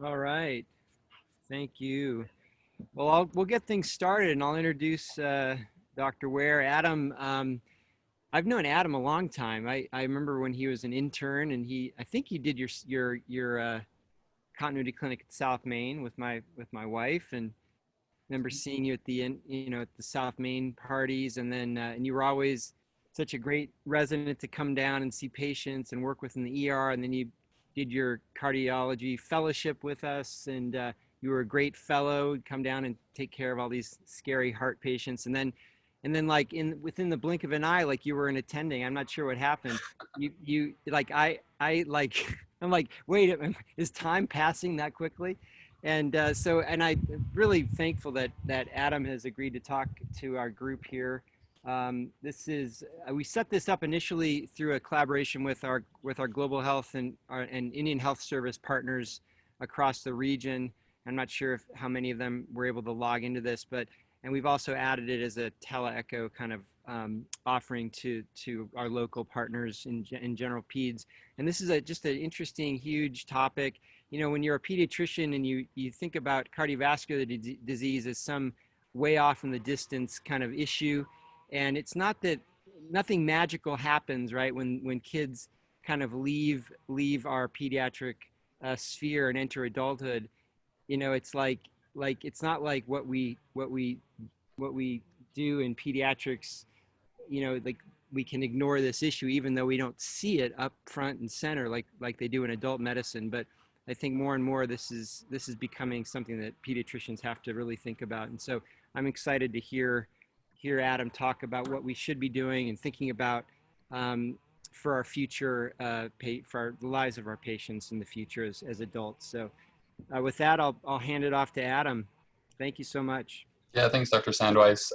All right. Thank you. Well, we'll get things started, and I'll introduce Dr. Ware. Adam, I've known Adam a long time. I remember when he was an intern, and I think you did your continuity clinic at South Main with my wife, and remember seeing you at at the South Main parties, and then and you were always such a great resident to come down and see patients and work with in the ER, and then you did your cardiology fellowship with us, and you were a great fellow. You'd come down and take care of all these scary heart patients, and then like within the blink of an eye, like you were an attending. I'm not sure what happened. You like I like I'm like, wait, is time passing that quickly? And and I'm really thankful that Adam has agreed to talk to our group here. This is we set this up initially through a collaboration with our global health and Indian Health Service partners across the region. I'm not sure how many of them were able to log into this, and we've also added it as a tele-echo kind of offering to our local partners in general peds. And this is just an interesting, huge topic. You know, when you're a pediatrician and you think about cardiovascular disease as some way off in the distance kind of issue, and it's not that nothing magical happens, right? When kids kind of leave our pediatric sphere and enter adulthood, you know, it's like it's not like what we do in pediatrics, you know, like we can ignore this issue even though we don't see it up front and center like they do in adult medicine. But I think more and more this is becoming something that pediatricians have to really think about. And so I'm excited to hear Adam talk about what we should be doing and thinking about for our future, for the lives of our patients in the future as adults. So with that, I'll hand it off to Adam. Thank you so much. Yeah, thanks, Dr. Sandweiss.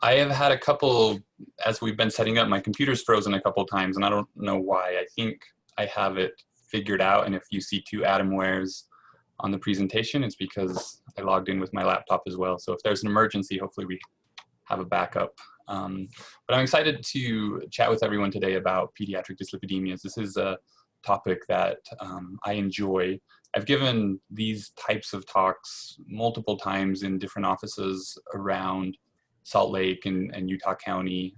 I have had a couple, as we've been setting up, my computer's frozen a couple times, and I don't know why. I think I have it figured out, and if you see two Adam Wares on the presentation, it's because I logged in with my laptop as well. So if there's an emergency, hopefully we have a backup. But I'm excited to chat with everyone today about pediatric dyslipidemias. This is a topic that I enjoy. I've given these types of talks multiple times in different offices around Salt Lake and Utah County.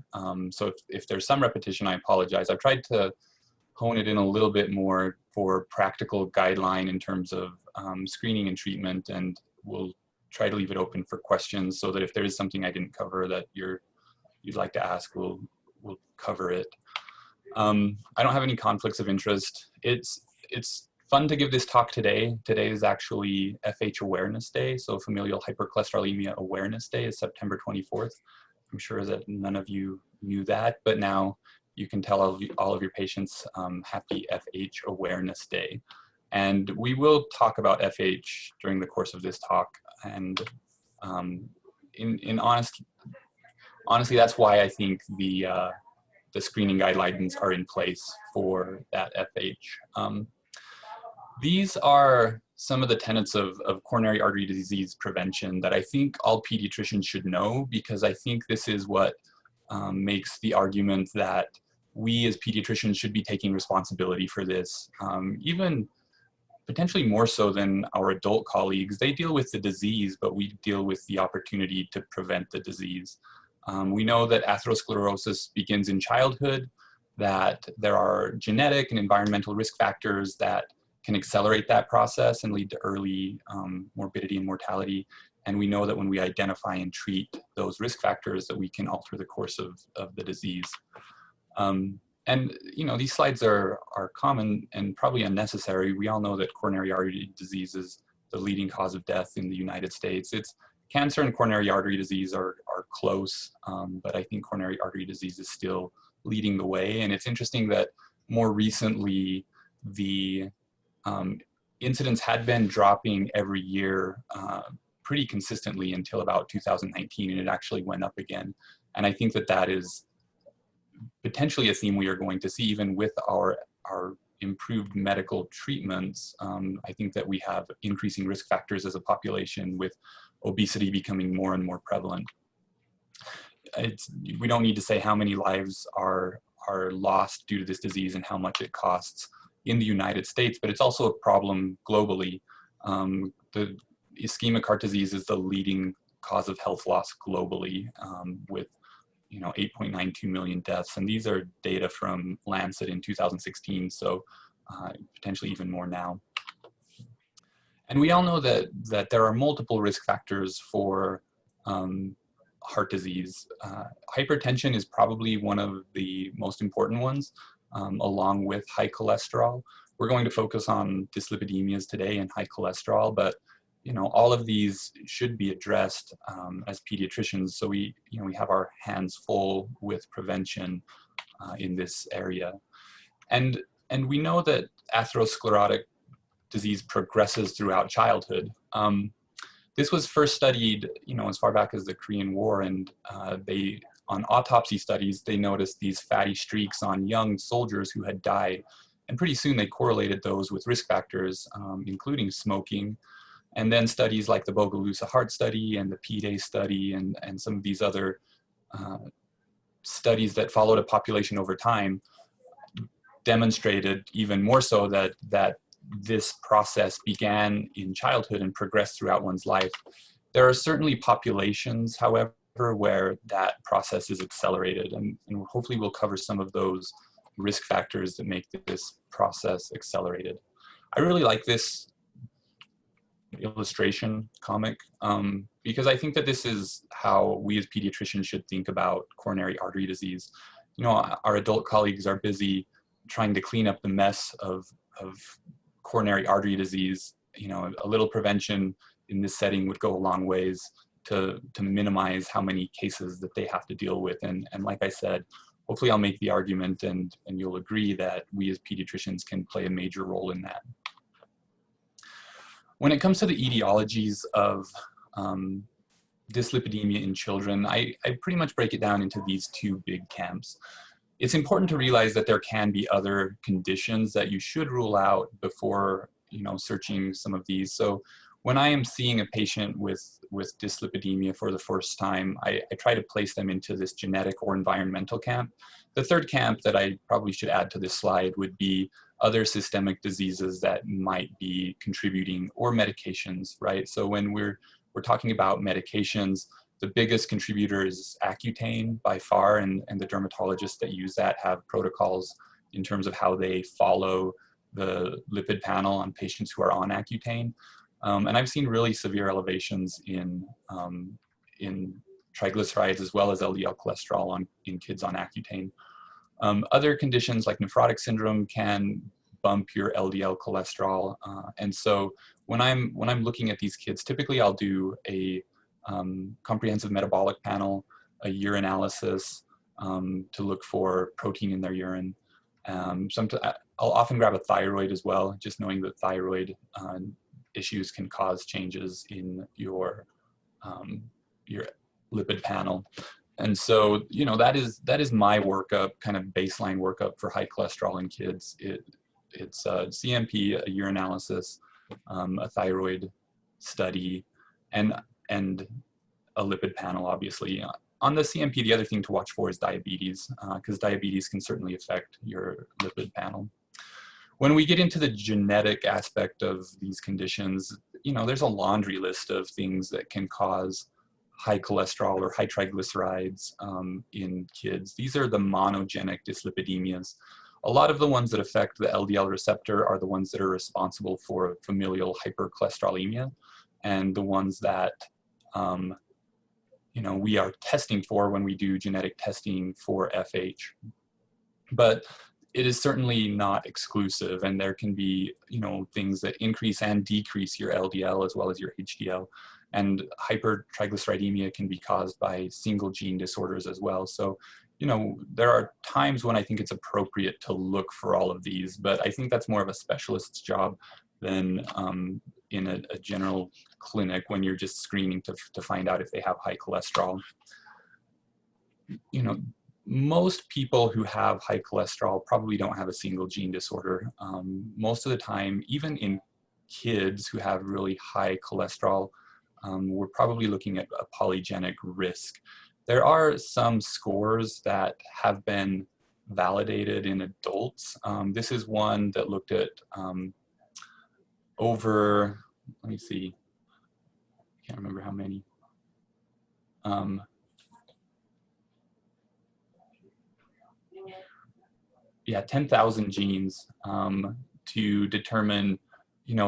So if there's some repetition, I apologize. I've tried to hone it in a little bit more for practical guideline in terms of screening and treatment, and we'll try to leave it open for questions so that if there is something I didn't cover that you'd like to ask, we'll cover it. I don't have any conflicts of interest. It's fun to give this talk today. Today is actually FH Awareness Day, so Familial Hypercholesterolemia Awareness Day is September 24th. I'm sure that none of you knew that, but now you can tell all of your patients happy FH Awareness Day. And we will talk about FH during the course of this talk. And honestly, that's why I think the screening guidelines are in place for that FH. These are some of the tenets of coronary artery disease prevention that I think all pediatricians should know, because I think this is what makes the argument that we as pediatricians should be taking responsibility for this, even potentially more so than our adult colleagues. They deal with the disease, but we deal with the opportunity to prevent the disease. We know that atherosclerosis begins in childhood, that there are genetic and environmental risk factors that can accelerate that process and lead to early morbidity and mortality. And we know that when we identify and treat those risk factors, that we can alter the course of the disease. And you know, these slides are common and probably unnecessary. We all know that coronary artery disease is the leading cause of death in the United States. It's cancer and coronary artery disease are close, but I think coronary artery disease is still leading the way. And it's interesting that more recently, the incidence had been dropping every year pretty consistently until about 2019, and it actually went up again. And I think that that is potentially a theme we are going to see even with our improved medical treatments. I think that we have increasing risk factors as a population, with obesity becoming more and more prevalent. We don't need to say how many lives are lost due to this disease and how much it costs. in the United States, but it's also a problem globally. The ischemic heart disease is the leading cause of health loss globally, with 8.92 million deaths, and these are data from Lancet in 2016, so potentially even more now. And we all know that there are multiple risk factors for heart disease. Hypertension is probably one of the most important ones, along with high cholesterol. We're going to focus on dyslipidemias today and high cholesterol, but all of these should be addressed as pediatricians. So we have our hands full with prevention in this area, and we know that atherosclerotic disease progresses throughout childhood. This was first studied, as far back as the Korean War, and on autopsy studies, they noticed these fatty streaks on young soldiers who had died, and pretty soon they correlated those with risk factors, including smoking. And then studies like the Bogalusa heart study and the Pcsk9 study and some of these other studies that followed a population over time demonstrated even more so that this process began in childhood and progressed throughout one's life. There are certainly populations, however, where that process is accelerated, and hopefully we'll cover some of those risk factors that make this process accelerated. I really like this illustration comic because I think that this is how we as pediatricians should think about coronary artery disease. Our adult colleagues are busy trying to clean up the mess of coronary artery disease. A little prevention in this setting would go a long ways to minimize how many cases that they have to deal with. And like I said, hopefully I'll make the argument and you'll agree that we as pediatricians can play a major role in that. When it comes to the etiologies of dyslipidemia in children, I pretty much break it down into these two big camps. It's important to realize that there can be other conditions that you should rule out before searching some of these. So when I am seeing a patient with dyslipidemia for the first time, I try to place them into this genetic or environmental camp. The third camp that I probably should add to this slide would be other systemic diseases that might be contributing, or medications, right? So when we're talking about medications, the biggest contributor is Accutane by far, and the dermatologists that use that have protocols in terms of how they follow the lipid panel on patients who are on Accutane. And I've seen really severe elevations in triglycerides as well as LDL cholesterol in kids on Accutane. Other conditions like nephrotic syndrome can bump your LDL cholesterol, and so when I'm looking at these kids, typically I'll do a comprehensive metabolic panel, a urinalysis to look for protein in their urine. I'll often grab a thyroid as well, just knowing that thyroid issues can cause changes in your lipid panel. And so, that is my workup, kind of baseline workup for high cholesterol in kids. It's a CMP, a urinalysis, a thyroid study, and a lipid panel, obviously. On the CMP, the other thing to watch for is diabetes, because diabetes can certainly affect your lipid panel. When we get into the genetic aspect of these conditions, there's a laundry list of things that can cause high cholesterol or high triglycerides in kids. These are the monogenic dyslipidemias. A lot of the ones that affect the LDL receptor are the ones that are responsible for familial hypercholesterolemia, and the ones that we are testing for when we do genetic testing for FH. But it is certainly not exclusive, and there can be things that increase and decrease your LDL as well as your HDL. And hypertriglyceridemia can be caused by single gene disorders as well. So, there are times when I think it's appropriate to look for all of these, but I think that's more of a specialist's job than in a general clinic when you're just screening to find out if they have high cholesterol. Most people who have high cholesterol probably don't have a single gene disorder. Most of the time, even in kids who have really high cholesterol, we're probably looking at a polygenic risk. There are some scores that have been validated in adults. This is one that looked at over, let me see, I can't remember how many. Yeah, 10,000 genes to determine,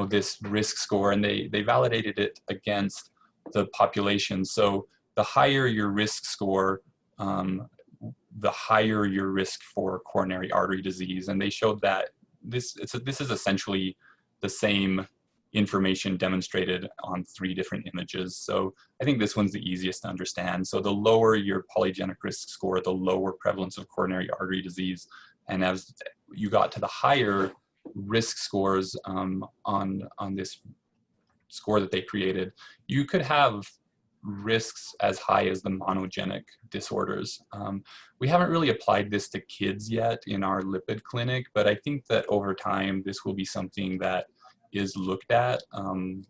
this risk score, and they validated it against the population. So the higher your risk score, the higher your risk for coronary artery disease. And they showed that this is essentially the same information demonstrated on 3 different images. So I think this one's the easiest to understand. So the lower your polygenic risk score, the lower prevalence of coronary artery disease. And as you got to the higher risk scores on this score that they created, you could have risks as high as the monogenic disorders. We haven't really applied this to kids yet in our lipid clinic, but I think that over time this will be something that is looked at in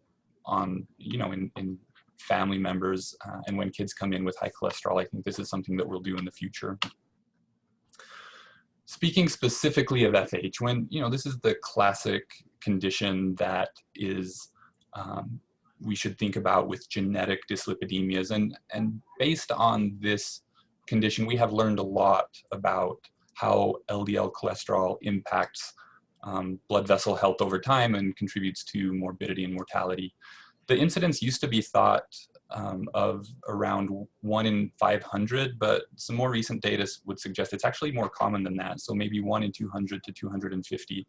family members, and when kids come in with high cholesterol, I think this is something that we'll do in the future. Speaking specifically of FH, when, this is the classic condition that is we should think about with genetic dyslipidemias. And based on this condition, we have learned a lot about how LDL cholesterol impacts blood vessel health over time and contributes to morbidity and mortality. The incidence used to be thought of around 1 in 500, but some more recent data would suggest it's actually more common than that. So maybe 1 in 200 to 250.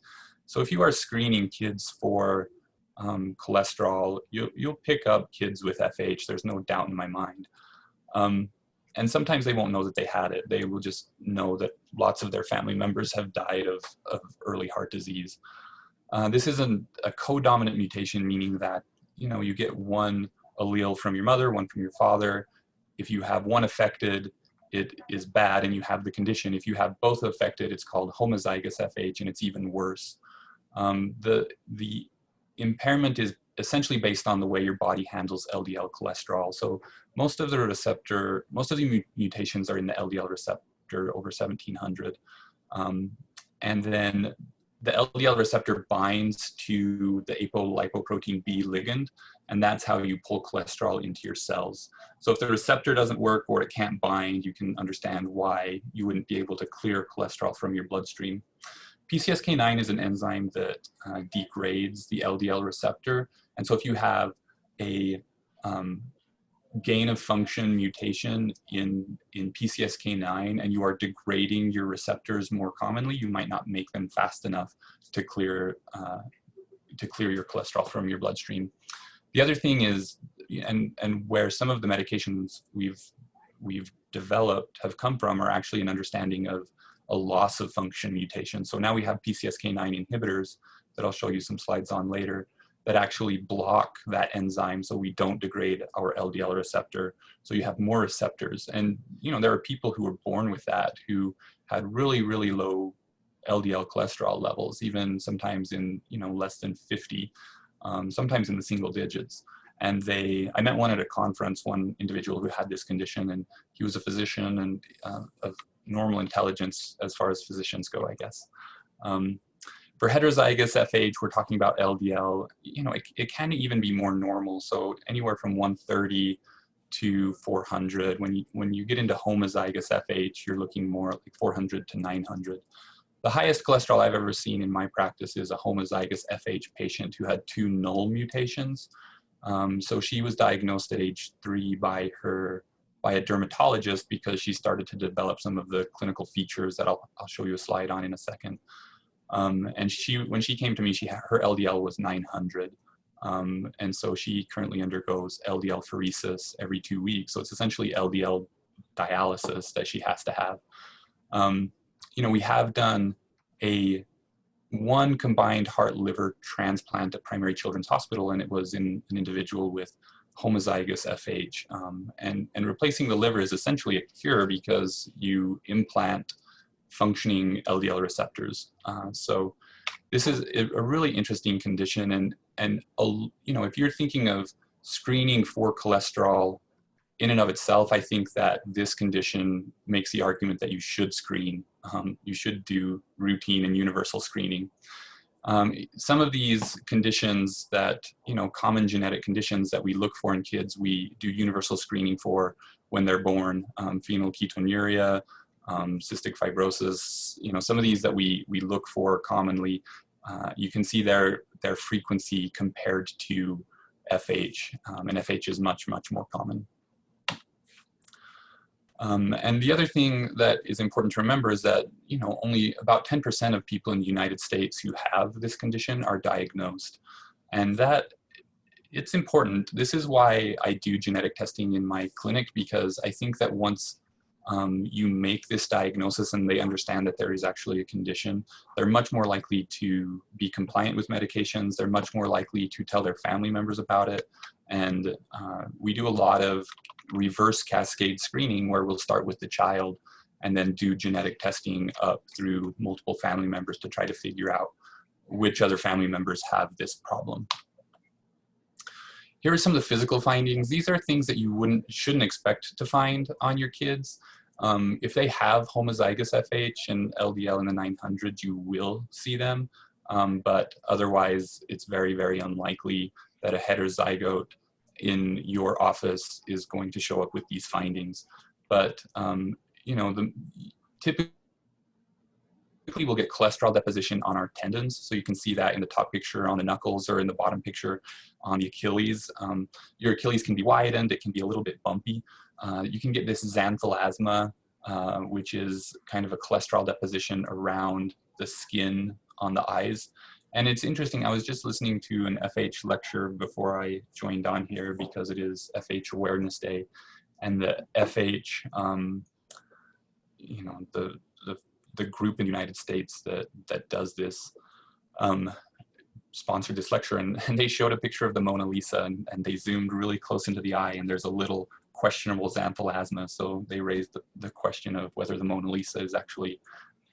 So if you are screening kids for cholesterol, you'll pick up kids with FH. There's no doubt in my mind. And sometimes they won't know that they had it. They will just know that lots of their family members have died of early heart disease. This is a codominant mutation, meaning that, you get one allele from your mother, one from your father. If you have one affected, it is bad and you have the condition. If you have both affected, it's called homozygous FH, and it's even worse. The impairment is essentially based on the way your body handles LDL cholesterol. So most of the mutations are in the LDL receptor over 1700. And then the LDL receptor binds to the apolipoprotein B ligand, and that's how you pull cholesterol into your cells. So if the receptor doesn't work or it can't bind, you can understand why you wouldn't be able to clear cholesterol from your bloodstream. Pcsk9 is an enzyme that degrades the LDL receptor. And so if you have a gain of function mutation in Pcsk9 and you are degrading your receptors more commonly, you might not make them fast enough to clear your cholesterol from your bloodstream. The other thing is, and where some of the medications we've developed have come from, are actually an understanding of a loss of function mutation. So now we have Pcsk9 inhibitors that I'll show you some slides on later that actually block that enzyme so we don't degrade our LDL receptor. So you have more receptors. And there are people who were born with that who had really, really low LDL cholesterol levels, even sometimes in less than 50, sometimes in the single digits. And I met one at a conference, one individual who had this condition, and he was a physician and of normal intelligence as far as physicians go, I guess. For heterozygous FH, we're talking about LDL. It can even be more normal, so anywhere from 130 to 400. When you get into homozygous FH, you're looking more like 400 to 900. The highest cholesterol I've ever seen in my practice is a homozygous FH patient who had 2 null mutations. So she was diagnosed at age 3 by a dermatologist because she started to develop some of the clinical features that I'll show you a slide on in a second. And when she came to me, her LDL was 900. And so she currently undergoes LDL pheresis every 2 weeks. So it's essentially Ldl dialysis that she has to have. We have done one combined heart-liver transplant at Primary Children's Hospital, and it was in an individual with homozygous FH. And replacing the liver is essentially a cure because you implant functioning LDL receptors. So this is a really interesting condition. And if you're thinking of screening for cholesterol in and of itself, I think that this condition makes the argument that you should screen you should do routine and universal screening. Some of these conditions that, common genetic conditions that we look for in kids, we do universal screening for when they're born. Phenylketonuria, cystic fibrosis, some of these that we look for commonly, you can see their frequency compared to FH, and FH is much, much more common. And the other thing that is important to remember is that, only about 10% of people in the United States who have this condition are diagnosed. And that, it's important. This is why I do genetic testing in my clinic, because I think that once you make this diagnosis and they understand that there is actually a condition, they're much more likely to be compliant with medications. They're much more likely to tell their family members about it. And we do a lot of reverse cascade screening where we'll start with the child and then do genetic testing up through multiple family members to try to figure out which other family members have this problem. Here are some of the physical findings. These are things that you shouldn't expect to find on your kids. If they have homozygous FH and LDL in the 900s, you will see them, but otherwise it's very, very unlikely that a heterozygote in your office is going to show up with these findings. But, typically we'll get cholesterol deposition on our tendons. So you can see that in the top picture on the knuckles or in the bottom picture on the Achilles. Your Achilles can be widened, it can be a little bit bumpy. You can get this xanthelasma, which is kind of a cholesterol deposition around the skin on the eyes. And it's interesting, I was just listening to an FH lecture before I joined on here because it is FH Awareness Day. And the FH, the group in the United States that does this sponsored this lecture, and they showed a picture of the Mona Lisa, and they zoomed really close into the eye, and there's a little questionable xanthelasma. So they raised the question of whether the Mona Lisa is actually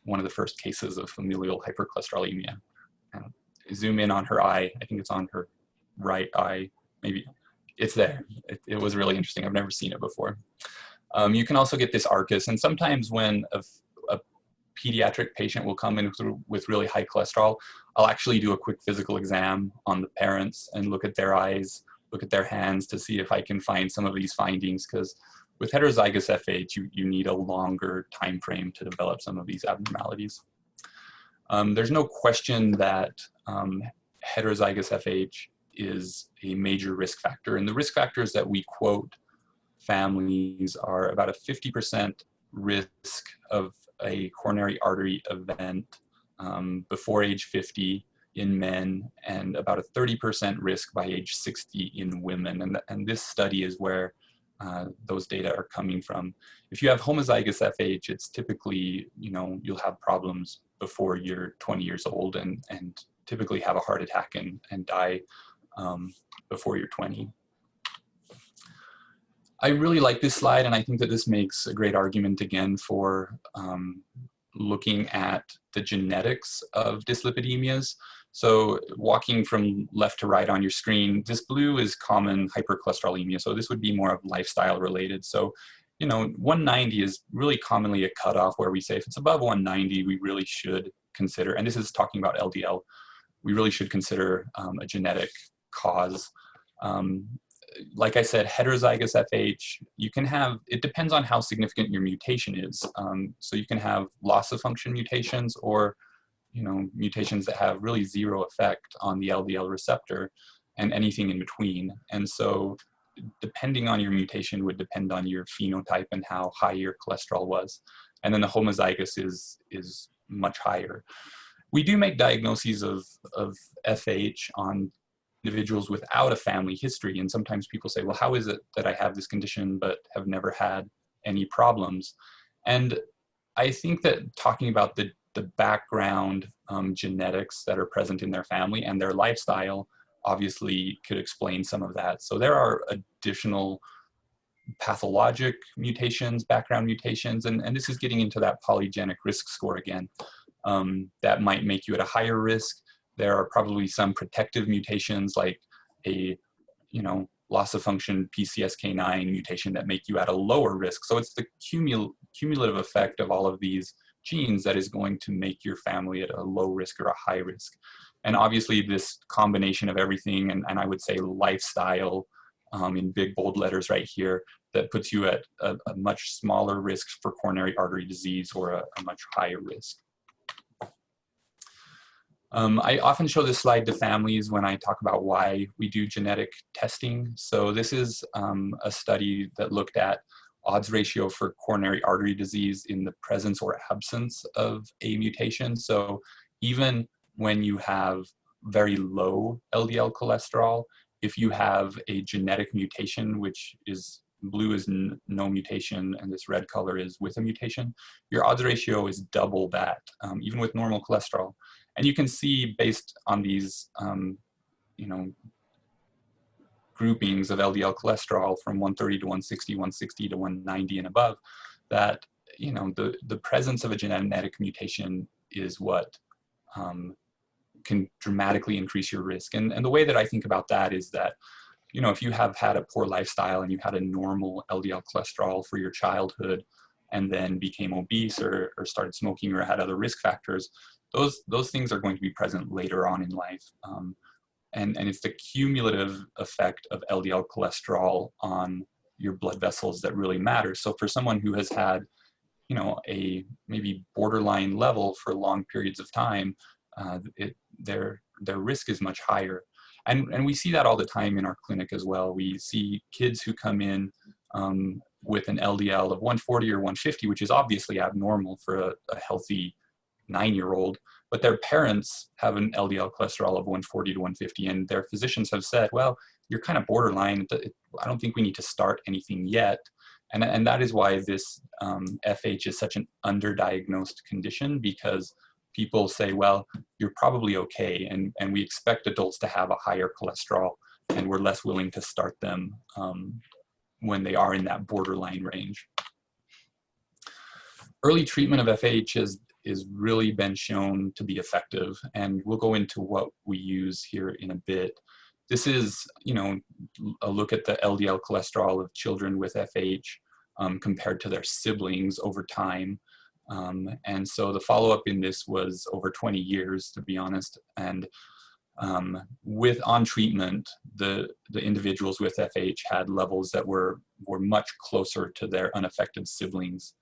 one of the first cases of familial hypercholesterolemia. Zoom in on her eye. I think it's on her right eye. Maybe it's there. It was really interesting. I've never seen it before. You can also get this arcus, and sometimes when a pediatric patient will come in with really high cholesterol, I'll actually do a quick physical exam on the parents and look at their eyes, look at their hands to see if I can find some of these findings, because with heterozygous FH, you need a longer time frame to develop some of these abnormalities. There's no question that heterozygous FH is a major risk factor, and the risk factors that we quote families are about a 50% risk of a coronary artery event before age 50 in men, and about a 30% risk by age 60 in women. And this study is where those data are coming from. If you have homozygous FH, it's typically, you'll have problems before you're 20 years old and typically have a heart attack and die before you're 20. I really like this slide, and I think that this makes a great argument again for looking at the genetics of dyslipidemias. So walking from left to right on your screen, this blue is common hypercholesterolemia. So this would be more of lifestyle related. So, 190 is really commonly a cutoff where we say if it's above 190, we really should consider, and this is talking about LDL, we really should consider a genetic cause. Like I said, heterozygous FH, you can have, it depends on how significant your mutation is. So you can have loss of function mutations or, mutations that have really zero effect on the LDL receptor and anything in between. And so depending on your mutation would depend on your phenotype and how high your cholesterol was. And then the homozygous is much higher. We do make diagnoses of FH on individuals without a family history. And sometimes people say, well, how is it that I have this condition but have never had any problems? And I think that talking about the background genetics that are present in their family and their lifestyle obviously could explain some of that. So there are additional pathologic mutations, background mutations, and this is getting into that polygenic risk score again, that might make you at a higher risk. There are probably some protective mutations like a, loss of function Pcsk9 mutation that make you at a lower risk. So it's the cumulative effect of all of these genes that is going to make your family at a low risk or a high risk. And obviously this combination of everything, and I would say lifestyle in big bold letters right here, that puts you at a much smaller risk for coronary artery disease or a much higher risk. I often show this slide to families when I talk about why we do genetic testing. So this is a study that looked at odds ratio for coronary artery disease in the presence or absence of a mutation. So even when you have very low LDL cholesterol, if you have a genetic mutation, which is blue is no mutation and this red color is with a mutation, your odds ratio is double that, even with normal cholesterol. And you can see based on these, you know, groupings of LDL cholesterol from 130 to 160, 160 to 190 and above, that, you know, the presence of a genetic mutation is what can dramatically increase your risk. And the way that I think about that is that, you know, if you have had a poor lifestyle and you had a normal LDL cholesterol for your childhood and then became obese or started smoking or had other risk factors, those things are going to be present later on in life. And it's the cumulative effect of LDL cholesterol on your blood vessels that really matters. So for someone who has had, you know, a maybe borderline level for long periods of time, their risk is much higher. And we see that all the time in our clinic as well. We see kids who come in with an LDL of 140 or 150, which is obviously abnormal for a healthy 9-year-old, but their parents have an LDL cholesterol of 140 to 150, and their physicians have said, well, you're kind of borderline. I don't think we need to start anything yet. And that is why this FH is such an underdiagnosed condition, because people say, well, you're probably okay, and we expect adults to have a higher cholesterol, and we're less willing to start them when they are in that borderline range. Early treatment of FH is really been shown to be effective, and we'll go into what we use here in a bit. This is, you know, a look at the LDL cholesterol of children with FH compared to their siblings over time. And so the follow-up in this was over 20 years, to be honest. And on treatment, the individuals with FH had levels that were much closer to their unaffected siblings.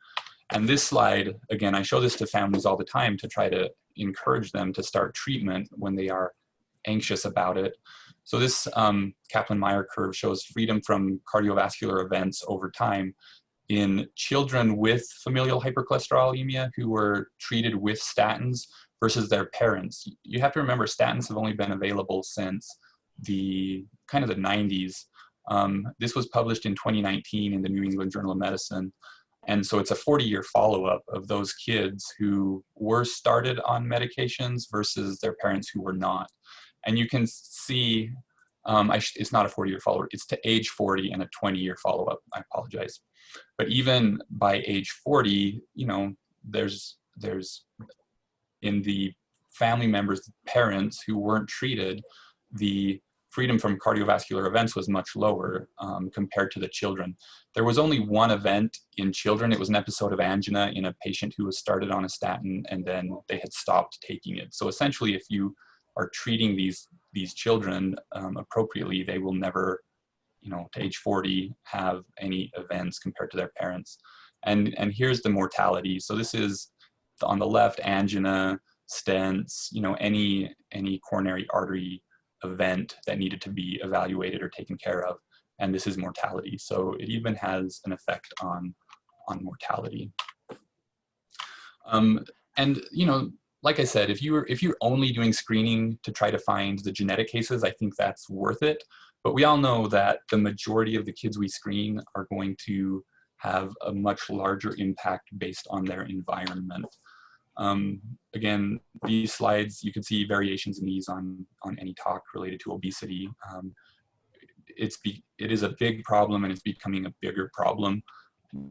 And this slide, again, I show this to families all the time to try to encourage them to start treatment when they are anxious about it. So this Kaplan-Meier curve shows freedom from cardiovascular events over time in children with familial hypercholesterolemia who were treated with statins versus their parents. You have to remember, statins have only been available since the 90s. This was published in 2019 in the New England Journal of Medicine. And so it's a 40-year follow-up of those kids who were started on medications versus their parents who were not. And you can see, it's not a 40-year follow-up, it's to age 40 and a 20-year follow-up, I apologize. But even by age 40, you know, there's in the family members, parents who weren't treated, the freedom from cardiovascular events was much lower compared to the children. There was only one event in children. It was an episode of angina in a patient who was started on a statin and then they had stopped taking it. So essentially, if you are treating these children appropriately, they will never, you know, to age 40 have any events compared to their parents. And here's the mortality. So this is on the left, angina, stents, you know, any coronary artery event that needed to be evaluated or taken care of, and this is mortality. So it even has an effect on mortality. And you know, like I said, if you're only doing screening to try to find the genetic cases, I think that's worth it. But we all know that the majority of the kids we screen are going to have a much larger impact based on their environment. Again, these slides, you can see variations in these on any talk related to obesity. It is a big problem, and it's becoming a bigger problem.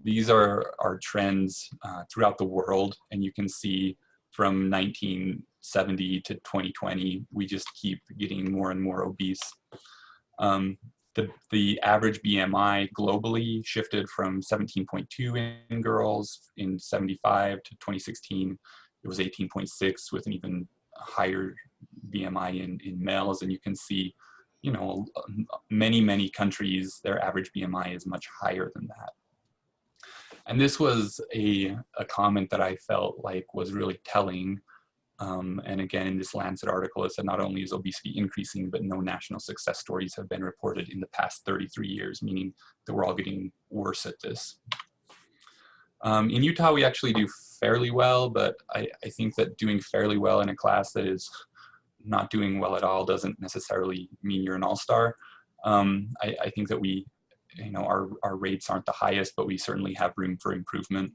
These are trends throughout the world, and you can see from 1970 to 2020, we just keep getting more and more obese. The average BMI globally shifted from 17.2 in girls in 75 to 2016. It was 18.6 with an even higher BMI in males. And you can see, you know, many countries, their average BMI is much higher than that. And this was a comment that I felt like was really telling. And again, in this Lancet article, it said not only is obesity increasing, but no national success stories have been reported in the past 33 years, meaning that we're all getting worse at this. In Utah, we actually do fairly well, but I think that doing fairly well in a class that is not doing well at all doesn't necessarily mean you're an all-star. I think that we, you know, our rates aren't the highest, but we certainly have room for improvement.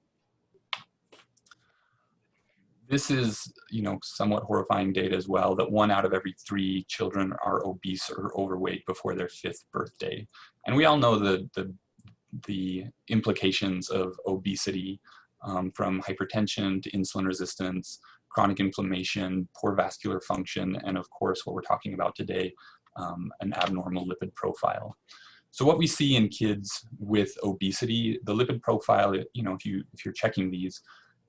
This is, you know, somewhat horrifying data as well, that 1 out of every 3 children are obese or overweight before their 5th birthday. And we all know the implications of obesity, from hypertension to insulin resistance, chronic inflammation, poor vascular function, and of course, what we're talking about today, an abnormal lipid profile. So what we see in kids with obesity, the lipid profile, you know, if you're checking these,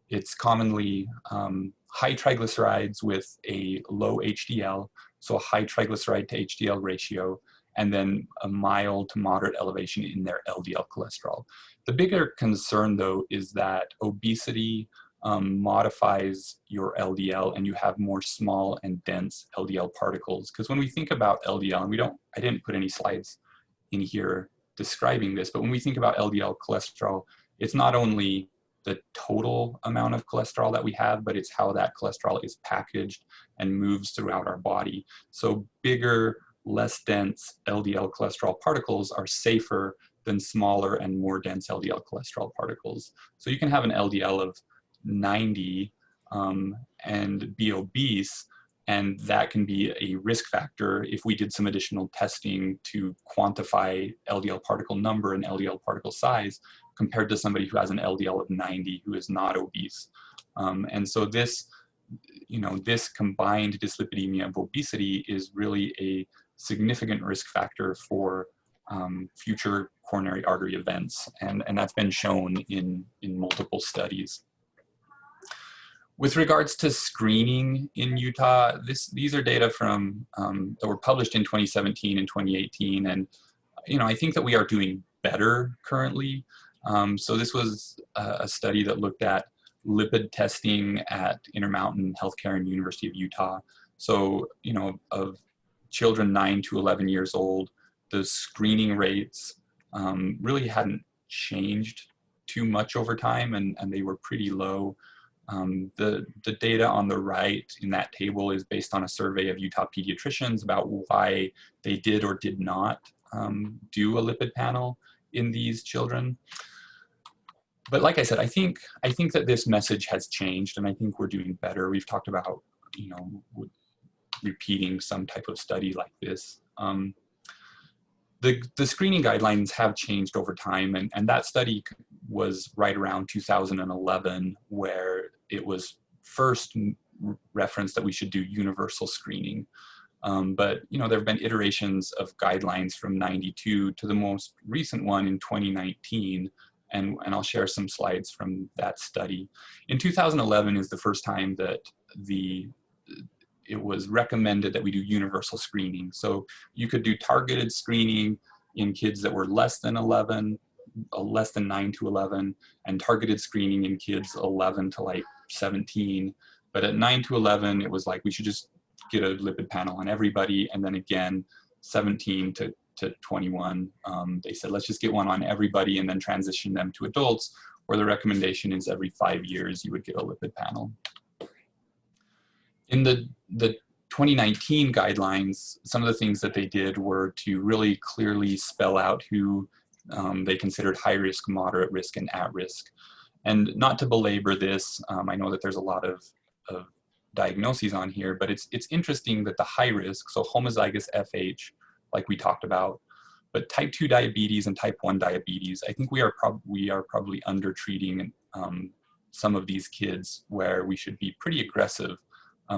it's commonly high triglycerides with a low HDL, so a high triglyceride to HDL ratio, and then a mild to moderate elevation in their LDL cholesterol. The bigger concern, though, is that obesity modifies your LDL and you have more small and dense LDL particles. Because when we think about LDL, and I didn't put any slides in here describing this, but when we think about LDL cholesterol, it's not only the total amount of cholesterol that we have, but it's how that cholesterol is packaged and moves throughout our body. So bigger, less dense LDL cholesterol particles are safer than smaller and more dense LDL cholesterol particles. So you can have an LDL of 90 and be obese, and that can be a risk factor if we did some additional testing to quantify LDL particle number and LDL particle size compared to somebody who has an LDL of 90 who is not obese. And so this, you know, this combined dyslipidemia of obesity is really a significant risk factor for future coronary artery events. And that's been shown in multiple studies. With regards to screening in Utah, these are data from that were published in 2017 and 2018, and you know, I think that we are doing better currently. So this was a study that looked at lipid testing at Intermountain Healthcare and University of Utah. So, you know, of children 9 to 11 years old, the screening rates really hadn't changed too much over time, and they were pretty low. The data on the right in that table is based on a survey of Utah pediatricians about why they did or did not do a lipid panel in these children. But like I said, I think that this message has changed, and I think we're doing better. We've talked about, you know, repeating some type of study like this. The screening guidelines have changed over time, and that study was right around 2011, where it was first referenced that we should do universal screening. But you know, there have been iterations of guidelines from '92 to the most recent one in 2019, and I'll share some slides from that study. In 2011 is the first time that it was recommended that we do universal screening. So you could do targeted screening in kids that were less than 11, less than 9 to 11, and targeted screening in kids 11 to like 17. But at 9 to 11, it was like we should just get a lipid panel on everybody. And then again, 17 to 21, they said, let's just get one on everybody and then transition them to adults, where the recommendation is every 5 years you would get a lipid panel. In the 2019 guidelines, some of the things that they did were to really clearly spell out who they considered high risk, moderate risk, and at risk. And not to belabor this, I know that there's a lot of diagnoses on here, but it's interesting that the high risk, so homozygous FH, like we talked about, but type 2 diabetes and type 1 diabetes, I think we are probably under treating some of these kids, where we should be pretty aggressive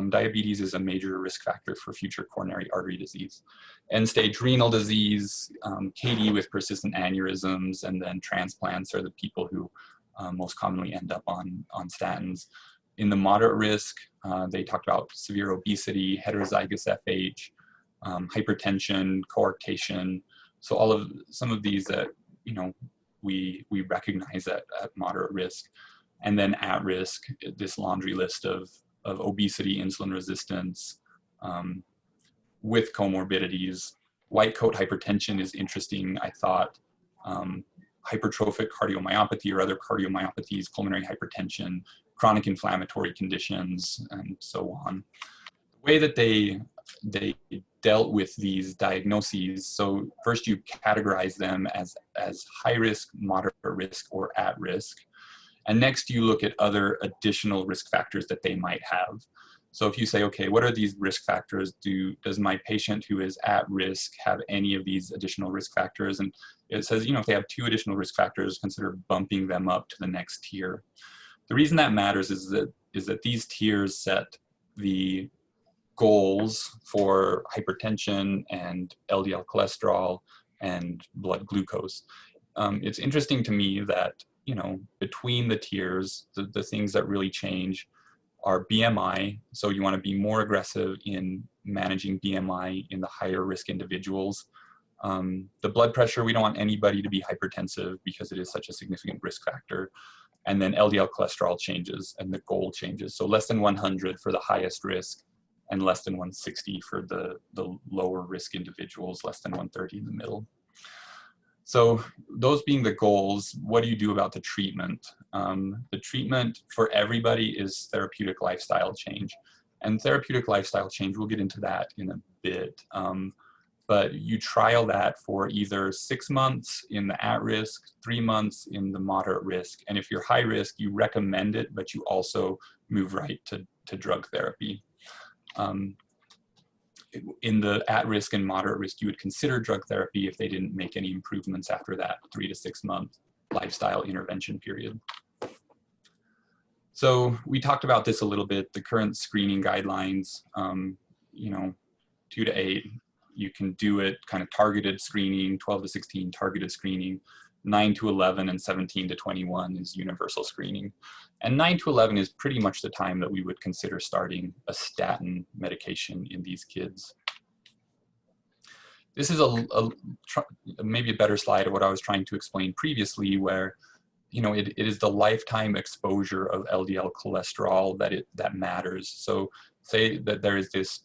diabetes is a major risk factor for future coronary artery disease. End-stage renal disease, KD with persistent aneurysms, and then transplants are the people who most commonly end up on statins. In the moderate risk, they talked about severe obesity, heterozygous FH, hypertension, coarctation. So some of these that, you know, we recognize at moderate risk. And then at risk, this laundry list of obesity, insulin resistance, with comorbidities. White coat hypertension is interesting, I thought. Hypertrophic cardiomyopathy or other cardiomyopathies, pulmonary hypertension, chronic inflammatory conditions, and so on. The way that they dealt with these diagnoses, so first you categorize them as high risk, moderate risk, or at risk. And next you look at other additional risk factors that they might have. So if you say, okay, what are these risk factors? Does my patient who is at risk have any of these additional risk factors? And it says, you know, if they have 2 additional risk factors, consider bumping them up to the next tier. The reason that matters is that these tiers set the goals for hypertension and LDL cholesterol and blood glucose. It's interesting to me that, you know, between the tiers, the things that really change are BMI. So you want to be more aggressive in managing BMI in the higher risk individuals. The blood pressure, we don't want anybody to be hypertensive because it is such a significant risk factor. And then LDL cholesterol changes and the goal changes. So less than 100 for the highest risk and less than 160 for the lower risk individuals, less than 130 in the middle. So those being the goals, what do you do about the treatment? The treatment for everybody is therapeutic lifestyle change. And therapeutic lifestyle change, we'll get into that in a bit. But you trial that for either 6 months in the at-risk, 3 months in the moderate risk. And if you're high risk, you recommend it, but you also move right to drug therapy. In the at-risk and moderate risk, you would consider drug therapy if they didn't make any improvements after that 3 to 6 month lifestyle intervention period. So we talked about this a little bit, the current screening guidelines, you know, 2 to 8, you can do it kind of targeted screening, 12 to 16 targeted screening, 9 to 11 and 17 to 21 is universal screening. And 9 to 11 is pretty much the time that we would consider starting a statin medication in these kids. This is maybe a better slide of what I was trying to explain previously, where, you know, it is the lifetime exposure of LDL cholesterol that matters. So say that there is this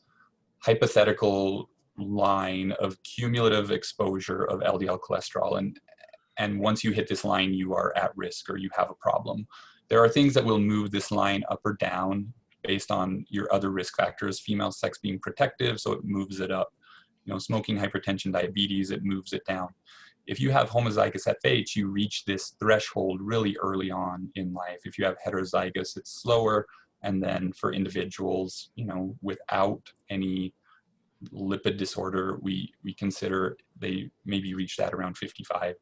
hypothetical line of cumulative exposure of LDL cholesterol, and once you hit this line, you are at risk or you have a problem. There are things that will move this line up or down based on your other risk factors, female sex being protective, so it moves it up. You know, smoking, hypertension, diabetes, it moves it down. If you have homozygous FH, you reach this threshold really early on in life. If you have heterozygous, it's slower. And then for individuals, you know, without any lipid disorder, we consider they maybe reach that around 55.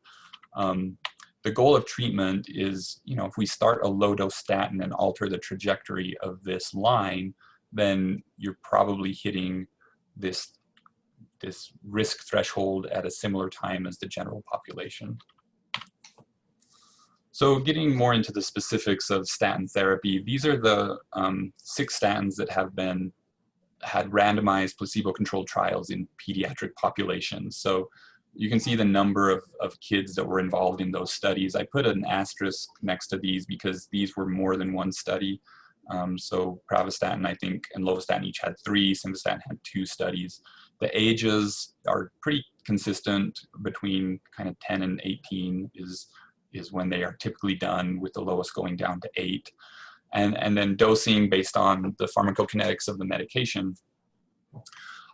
The goal of treatment is, you know, if we start a low dose statin and alter the trajectory of this line, then you're probably hitting this risk threshold at a similar time as the general population. So getting more into the specifics of statin therapy, these are the 6 statins that have had randomized placebo-controlled trials in pediatric populations. So you can see the number of kids that were involved in those studies. I put an asterisk next to these because these were more than one study. So pravastatin, I think, and lovastatin each had 3, simvastatin had 2 studies. The ages are pretty consistent between kind of 10 and 18 is when they are typically done, with the lowest going down to 8. And then dosing based on the pharmacokinetics of the medication.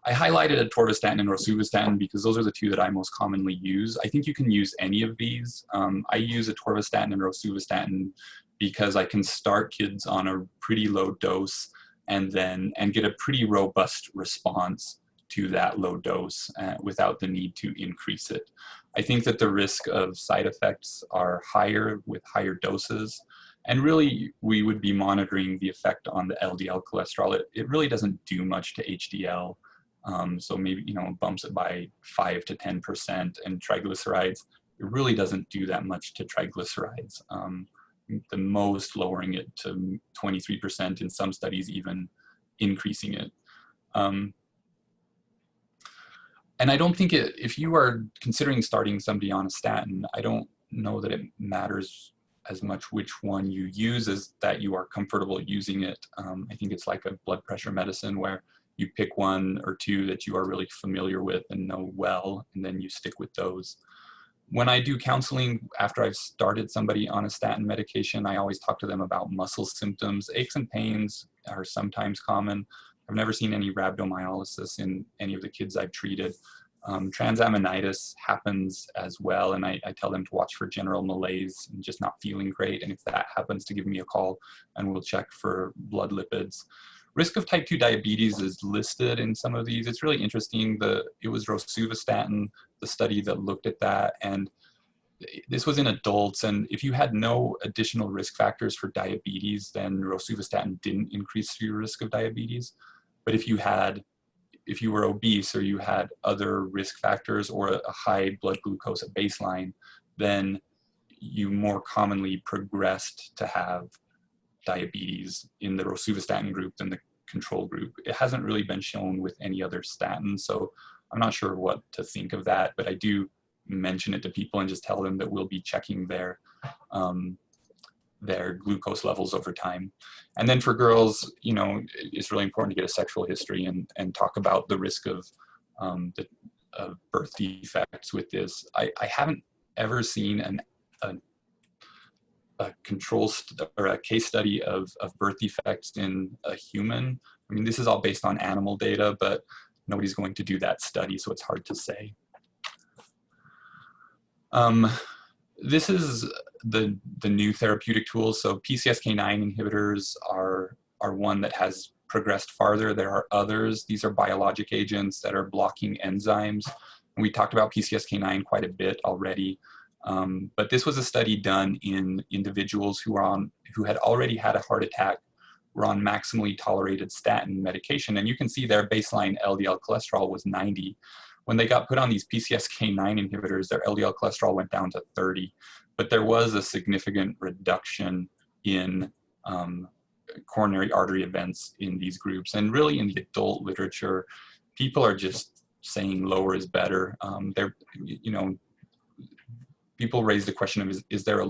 I highlighted atorvastatin and rosuvastatin because those are the 2 that I most commonly use. I think you can use any of these. I use atorvastatin and rosuvastatin because I can start kids on a pretty low dose and get a pretty robust response to that low dose without the need to increase it. I think that the risk of side effects are higher with higher doses. And really, we would be monitoring the effect on the LDL cholesterol. It really doesn't do much to HDL. So maybe, bumps it by 5 to 10%, and triglycerides, it really doesn't do that much to triglycerides. The most lowering it to 23%, in some studies even increasing it. And I don't think if you are considering starting somebody on a statin, I don't know that it matters as much which one you use as that you are comfortable using it. I think it's like a blood pressure medicine where you pick one or two that you are really familiar with and know well, and then you stick with those. When I do counseling after I've started somebody on a statin medication, I always talk to them about muscle symptoms. Aches and pains are sometimes common. I've never seen any rhabdomyolysis in any of the kids I've treated. Transaminitis happens as well, and I tell them to watch for general malaise and just not feeling great. And if that happens, to give me a call and we'll check for blood lipids. Risk of type 2 diabetes is listed in some of these. It's really interesting. It was rosuvastatin, the study that looked at that, and this was in adults. And if you had no additional risk factors for diabetes, then rosuvastatin didn't increase your risk of diabetes. But if you were obese or you had other risk factors or a high blood glucose at baseline, then you more commonly progressed to have diabetes in the rosuvastatin group than the control group. It hasn't really been shown with any other statin, so I'm not sure what to think of that, but I do mention it to people and just tell them that we'll be checking their glucose levels over time. And then for girls, it's really important to get a sexual history and talk about the risk of birth defects with this. I haven't ever seen a control or a case study of birth defects in a human. I mean, this is all based on animal data, but nobody's going to do that study, so it's hard to say. This is the new therapeutic tools. So Pcsk9 inhibitors are one that has progressed farther. There are others. These are biologic agents that are blocking enzymes. And we talked about Pcsk9 quite a bit already. But this was a study done in individuals who had already had a heart attack, were on maximally tolerated statin medication. And you can see their baseline LDL cholesterol was 90. When they got put on these Pcsk9 inhibitors, their LDL cholesterol went down to 30. But there was a significant reduction in coronary artery events in these groups. And really in the adult literature, people are just saying lower is better. People raise the question of, is there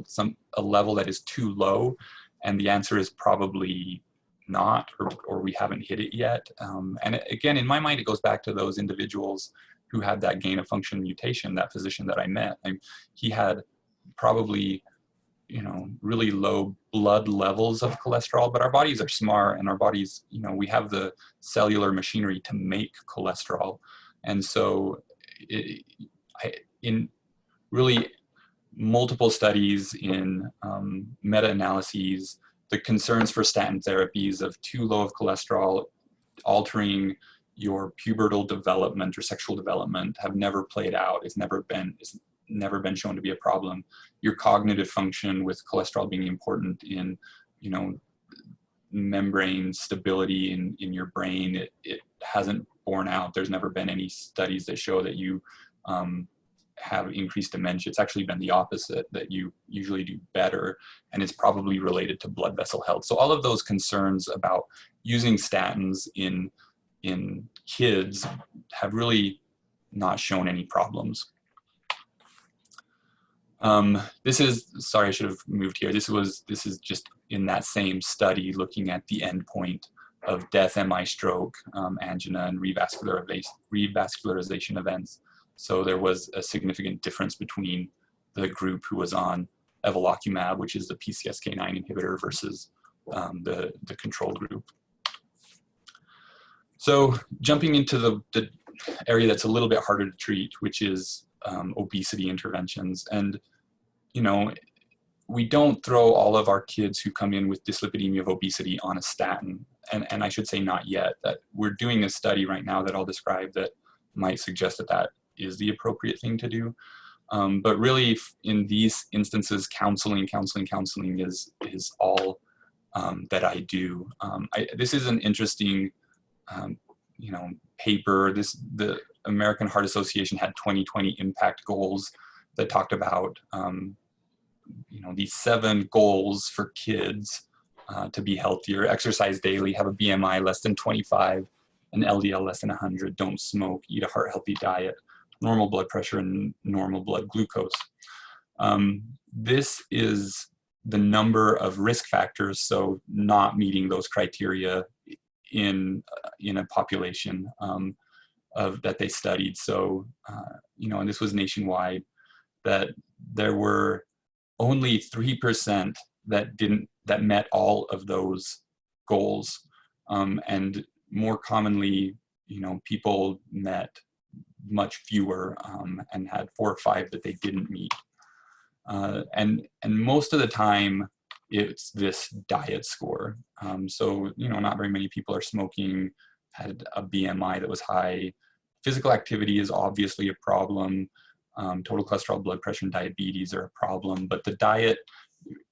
a level that is too low? And the answer is probably not, or we haven't hit it yet. And again, in my mind, it goes back to those individuals who had that gain of function mutation, that physician that I met. He had probably, really low blood levels of cholesterol, but our bodies are smart, and our bodies, we have the cellular machinery to make cholesterol. And so in really multiple studies in meta-analyses, the concerns for statin therapies of too low of cholesterol altering your pubertal development or sexual development have never played out. It's never been shown to be a problem. Your cognitive function, with cholesterol being important in, membrane stability in your brain, it hasn't borne out. There's never been any studies that show that you have increased dementia. It's actually been the opposite, that you usually do better, and it's probably related to blood vessel health. So all of those concerns about using statins in kids have really not shown any problems. This is, sorry, I should have moved here. This is just in that same study looking at the endpoint of death, MI, stroke, angina, and revascularization events. So there was a significant difference between the group who was on evolocumab, which is the Pcsk9 inhibitor, versus the control group. So jumping into the area that's a little bit harder to treat, which is obesity interventions. And, we don't throw all of our kids who come in with dyslipidemia of obesity on a statin. And I should say not yet. That we're doing a study right now that I'll describe that might suggest that is the appropriate thing to do. But really, in these instances, counseling is all that I do. This is an interesting, paper. The American Heart Association had 2020 impact goals that talked about, these 7 goals for kids to be healthier: exercise daily, have a BMI less than 25, an LDL less than 100, don't smoke, eat a heart-healthy diet, normal blood pressure and normal blood glucose. This is the number of risk factors, so not meeting those criteria in a population that they studied. So, and this was nationwide, that there were only 3% that met all of those goals, and more commonly, people met much fewer and had 4 or 5 that they didn't meet. And most of the time, it's this diet score. So, not very many people are smoking, had a BMI that was high. Physical activity is obviously a problem. Total cholesterol, blood pressure, and diabetes are a problem. But the diet,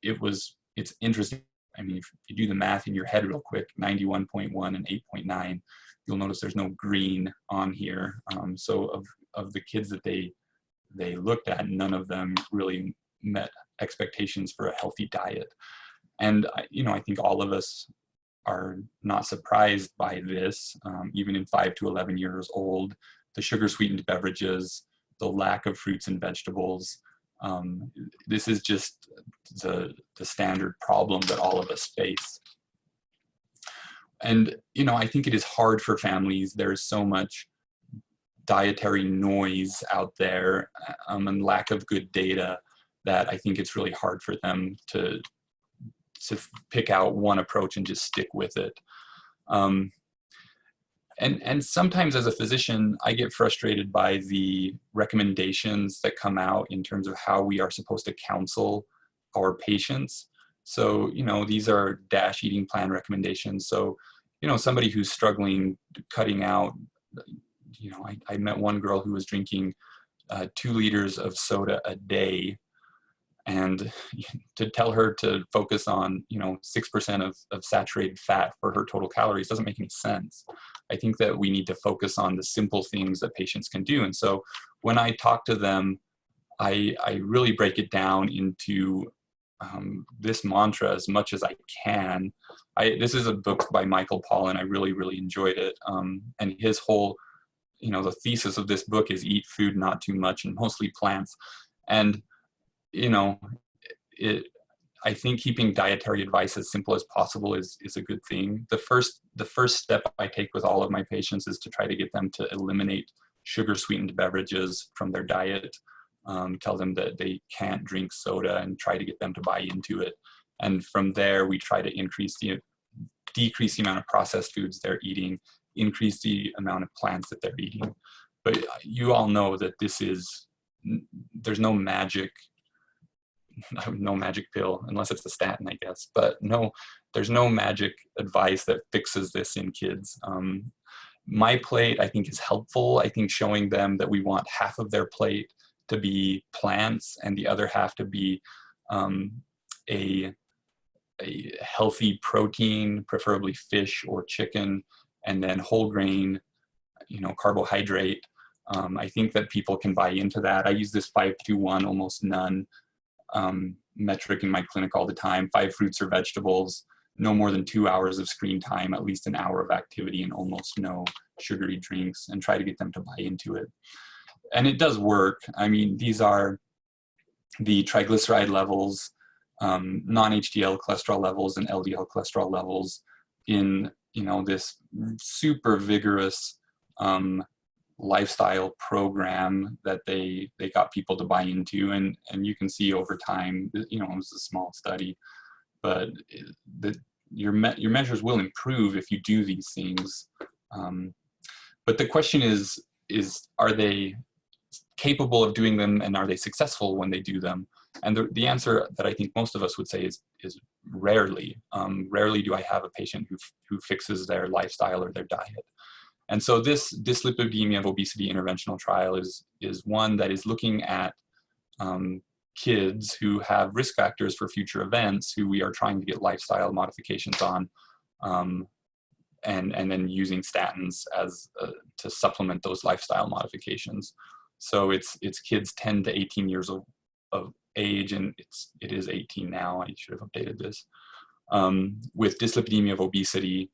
it's interesting. I mean, if you do the math in your head real quick, 91.1 and 8.9, you'll notice there's no green on here. So of the kids that they looked at, none of them really met expectations for a healthy diet. And I think all of us are not surprised by this, even in 5 to 11 years old. The sugar-sweetened beverages, the lack of fruits and vegetables. This is just the standard problem that all of us face. And, I think it is hard for families. There's so much dietary noise out there, and lack of good data, that I think it's really hard for them to pick out one approach and just stick with it. And sometimes as a physician, I get frustrated by the recommendations that come out in terms of how we are supposed to counsel our patients. So, these are DASH eating plan recommendations. So, somebody who's struggling cutting out, I met one girl who was drinking 2 liters of soda a day, and to tell her to focus on 6% of saturated fat for her total calories doesn't make any sense. I think that we need to focus on the simple things that patients can do. And so when I talk to them, I really break it down into this mantra as much as I can. This is a book by Michael Pollan. I really enjoyed it. And his whole, the thesis of this book is eat food not too much and mostly plants. And I think keeping dietary advice as simple as possible is a good thing. The first step I take with all of my patients is to try to get them to eliminate sugar-sweetened beverages from their diet. Tell them that they can't drink soda and try to get them to buy into it. And from there, we try to decrease the amount of processed foods they're eating, increase the amount of plants that they're eating. But you all know that there's no magic pill, unless it's a statin, I guess. But no, there's no magic advice that fixes this in kids. My plate, I think, is helpful. I think showing them that we want half of their plate to be plants and the other half to be a healthy protein, preferably fish or chicken, and then whole grain, carbohydrate. I think that people can buy into that. I use this 5-2-1, almost none metric in my clinic all the time. 5 fruits or vegetables, no more than 2 hours of screen time, at least an hour of activity, and almost no sugary drinks, and try to get them to buy into it. And it does work. I mean, these are the triglyceride levels, non-HDL cholesterol levels, and LDL cholesterol levels in this super vigorous lifestyle program that they got people to buy into, and you can see over time, it was a small study, but your measures will improve if you do these things. But the question is are they capable of doing them, and are they successful when they do them? And the answer that I think most of us would say is rarely. Rarely do I have a patient who fixes their lifestyle or their diet. And so this Dyslipidemia of Obesity Interventional trial is one that is looking at kids who have risk factors for future events who we are trying to get lifestyle modifications on, and then using statins as to supplement those lifestyle modifications. So it's kids 10 to 18 years of age, and it is 18 now. I should have updated this, with dyslipidemia of obesity,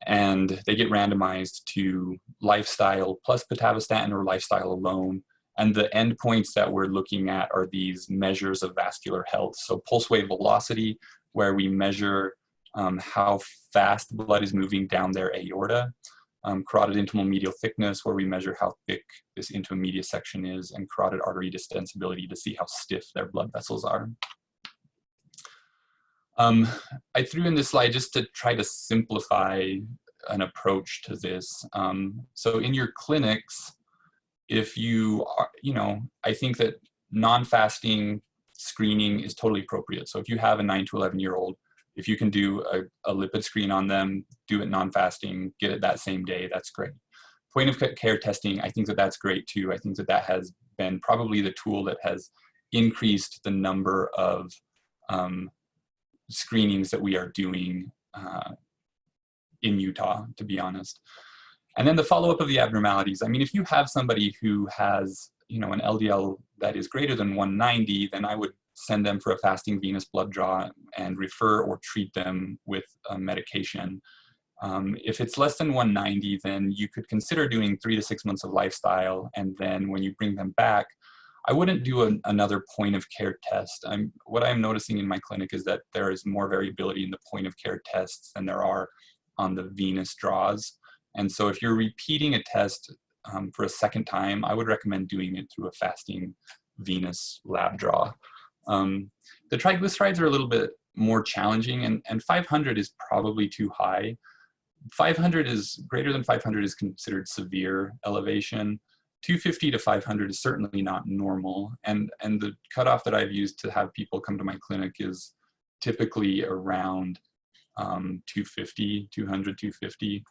and they get randomized to lifestyle plus pitavastatin or lifestyle alone. And the endpoints that we're looking at are these measures of vascular health. So pulse wave velocity, where we measure how fast blood is moving down their aorta. Carotid intimal medial thickness, where we measure how thick this intermediate section is, and carotid artery distensibility to see how stiff their blood vessels are. I threw in this slide just to try to simplify an approach to this. So in your clinics, if you are, I think that non-fasting screening is totally appropriate. So if you have a 9 to 11-year-old, if you can do a lipid screen on them, do it non-fasting, get it that same day, that's great. Point of care testing, I think that that's great too. I think that that has been probably the tool that has increased the number of screenings that we are doing in Utah, to be honest. And then the follow-up of the abnormalities. I mean, if you have somebody who has, an LDL that is greater than 190, then I would send them for a fasting venous blood draw and refer or treat them with a medication. If it's less than 190, then you could consider doing 3 to 6 months of lifestyle. And then when you bring them back, I wouldn't do another point of care test. What I'm noticing in my clinic is that there is more variability in the point of care tests than there are on the venous draws. And so if you're repeating a test for a second time, I would recommend doing it through a fasting venous lab draw. The triglycerides are a little bit more challenging, and 500 is probably too high. 500 is greater than 500 is considered severe elevation. 250 to 500 is certainly not normal. And the cutoff that I've used to have people come to my clinic is typically around 250, 200, 250.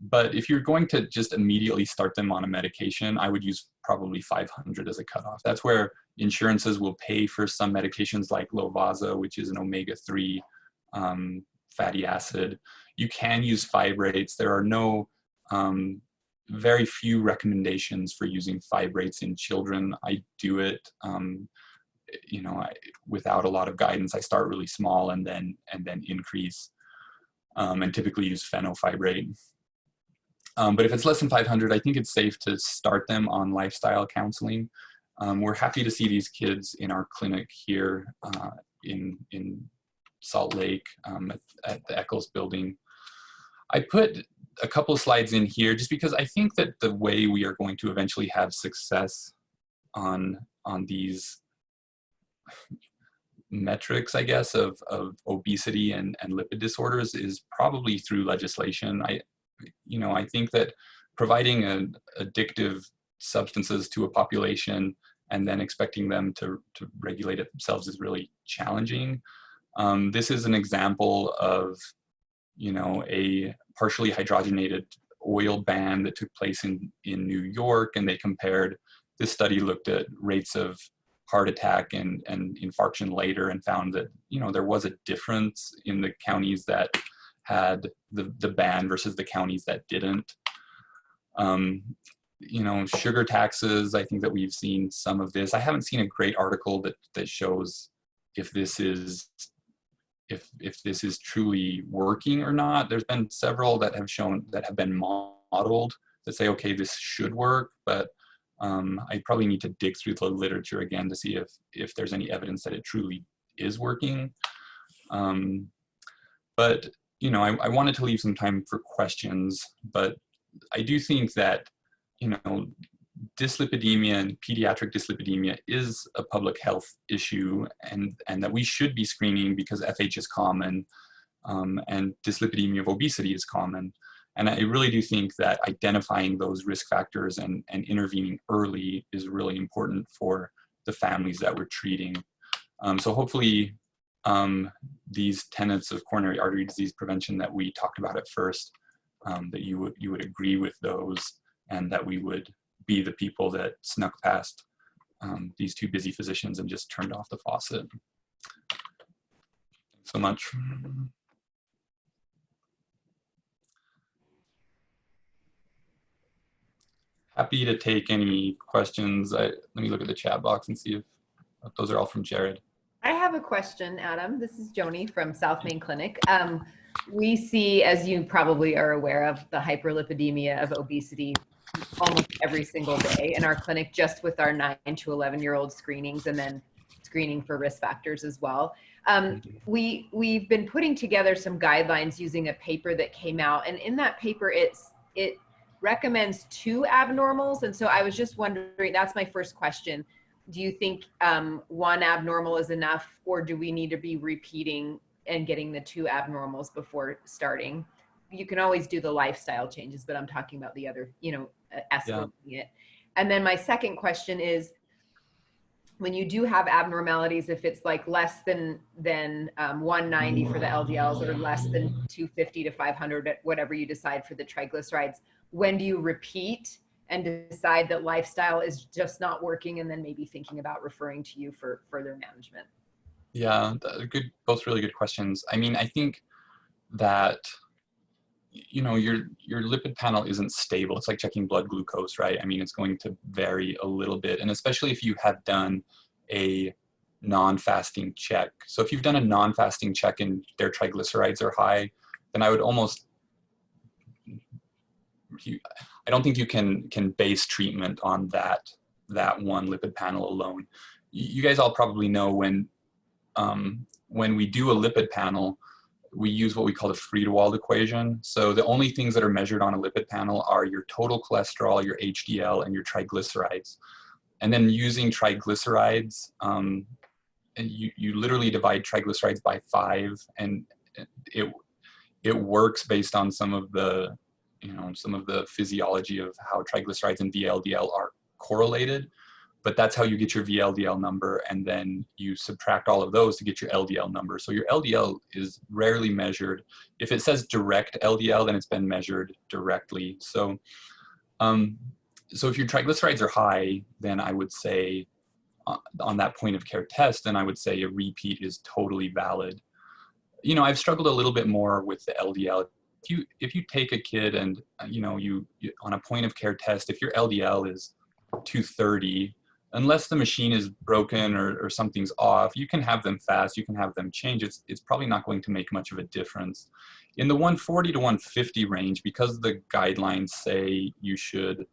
But if you're going to just immediately start them on a medication, I would use probably 500 as a cutoff. That's where insurances will pay for some medications like Lovasa, which is an omega-3 fatty acid. You can use fibrates. There are no, very few recommendations for using fibrates in children. I do it, without a lot of guidance. I start really small and then increase, and typically use fenofibrate. But if it's less than 500, I think it's safe to start them on lifestyle counseling. We're happy to see these kids in our clinic here in Salt Lake at the Eccles building. I put a couple of slides in here just because I think that the way we are going to eventually have success on these metrics, I guess, of obesity and lipid disorders is probably through legislation. I think that providing addictive substances to a population and then expecting them to regulate it themselves is really challenging. This is an example of, a partially hydrogenated oil ban that took place in New York, and they compared, this study looked at rates of heart attack and infarction later and found that, there was a difference in the counties that had the ban versus the counties that didn't. Sugar taxes, I think that we've seen some of this. I haven't seen a great article that shows if this is truly working or not. There's been several that have been modeled that say, okay, this should work, but I probably need to dig through the literature again to see if there's any evidence that it truly is working. But I wanted to leave some time for questions, but I do think that, dyslipidemia and pediatric dyslipidemia is a public health issue, and that we should be screening because FH is common, and dyslipidemia of obesity is common. And I really do think that identifying those risk factors and intervening early is really important for the families that we're treating. So hopefully these tenets of coronary artery disease prevention that we talked about at first, that you would agree with those, and that we would be the people that snuck past these two busy physicians and just turned off the faucet. Thanks so much. Happy to take any questions. Let me look at the chat box and see if those are all from Jared. I have a question, Adam. This is Joni from South Main Clinic. We see, as you probably are aware of, the hyperlipidemia of obesity almost every single day in our clinic, just with our 9 to 11-year-old screenings and then screening for risk factors as well. We've been putting together some guidelines using a paper that came out, and in that paper it recommends 2 abnormals. And so I was just wondering, that's my first question. Do you think 1 abnormal is enough, or do we need to be repeating and getting the 2 abnormals before starting? You can always do the lifestyle changes, but I'm talking about the other, escalating it. And then my second question is, when you do have abnormalities, if it's like less than 190 for the LDLs or less than 250 to 500, whatever you decide for the triglycerides, when do you repeat and decide that lifestyle is just not working, and then maybe thinking about referring to you for further management? Yeah, both really good questions. I mean, I think that, your lipid panel isn't stable. It's like checking blood glucose, right? I mean, it's going to vary a little bit, and especially if you have done a non-fasting check. So if you've done a non-fasting check and their triglycerides are high, then I would almost, I don't think you can base treatment on that one lipid panel alone. You guys all probably know when we do a lipid panel, we use what we call the Friedewald equation. So the only things that are measured on a lipid panel are your total cholesterol, your HDL, and your triglycerides. And then using triglycerides, and you literally divide triglycerides by 5, and it works based on some of the physiology of how triglycerides and VLDL are correlated. But that's how you get your VLDL number, and then you subtract all of those to get your LDL number. So your LDL is rarely measured. If it says direct LDL, then it's been measured directly. So, so if your triglycerides are high, then I would say on that point of care test, then I would say a repeat is totally valid. I've struggled a little bit more with the LDL. If you take a kid and you on a point of care test, if your LDL is 230, unless the machine is broken or something's off, you can have them fast, you can have them change. It's probably not going to make much of a difference. In the 140 to 150 range, because the guidelines say you should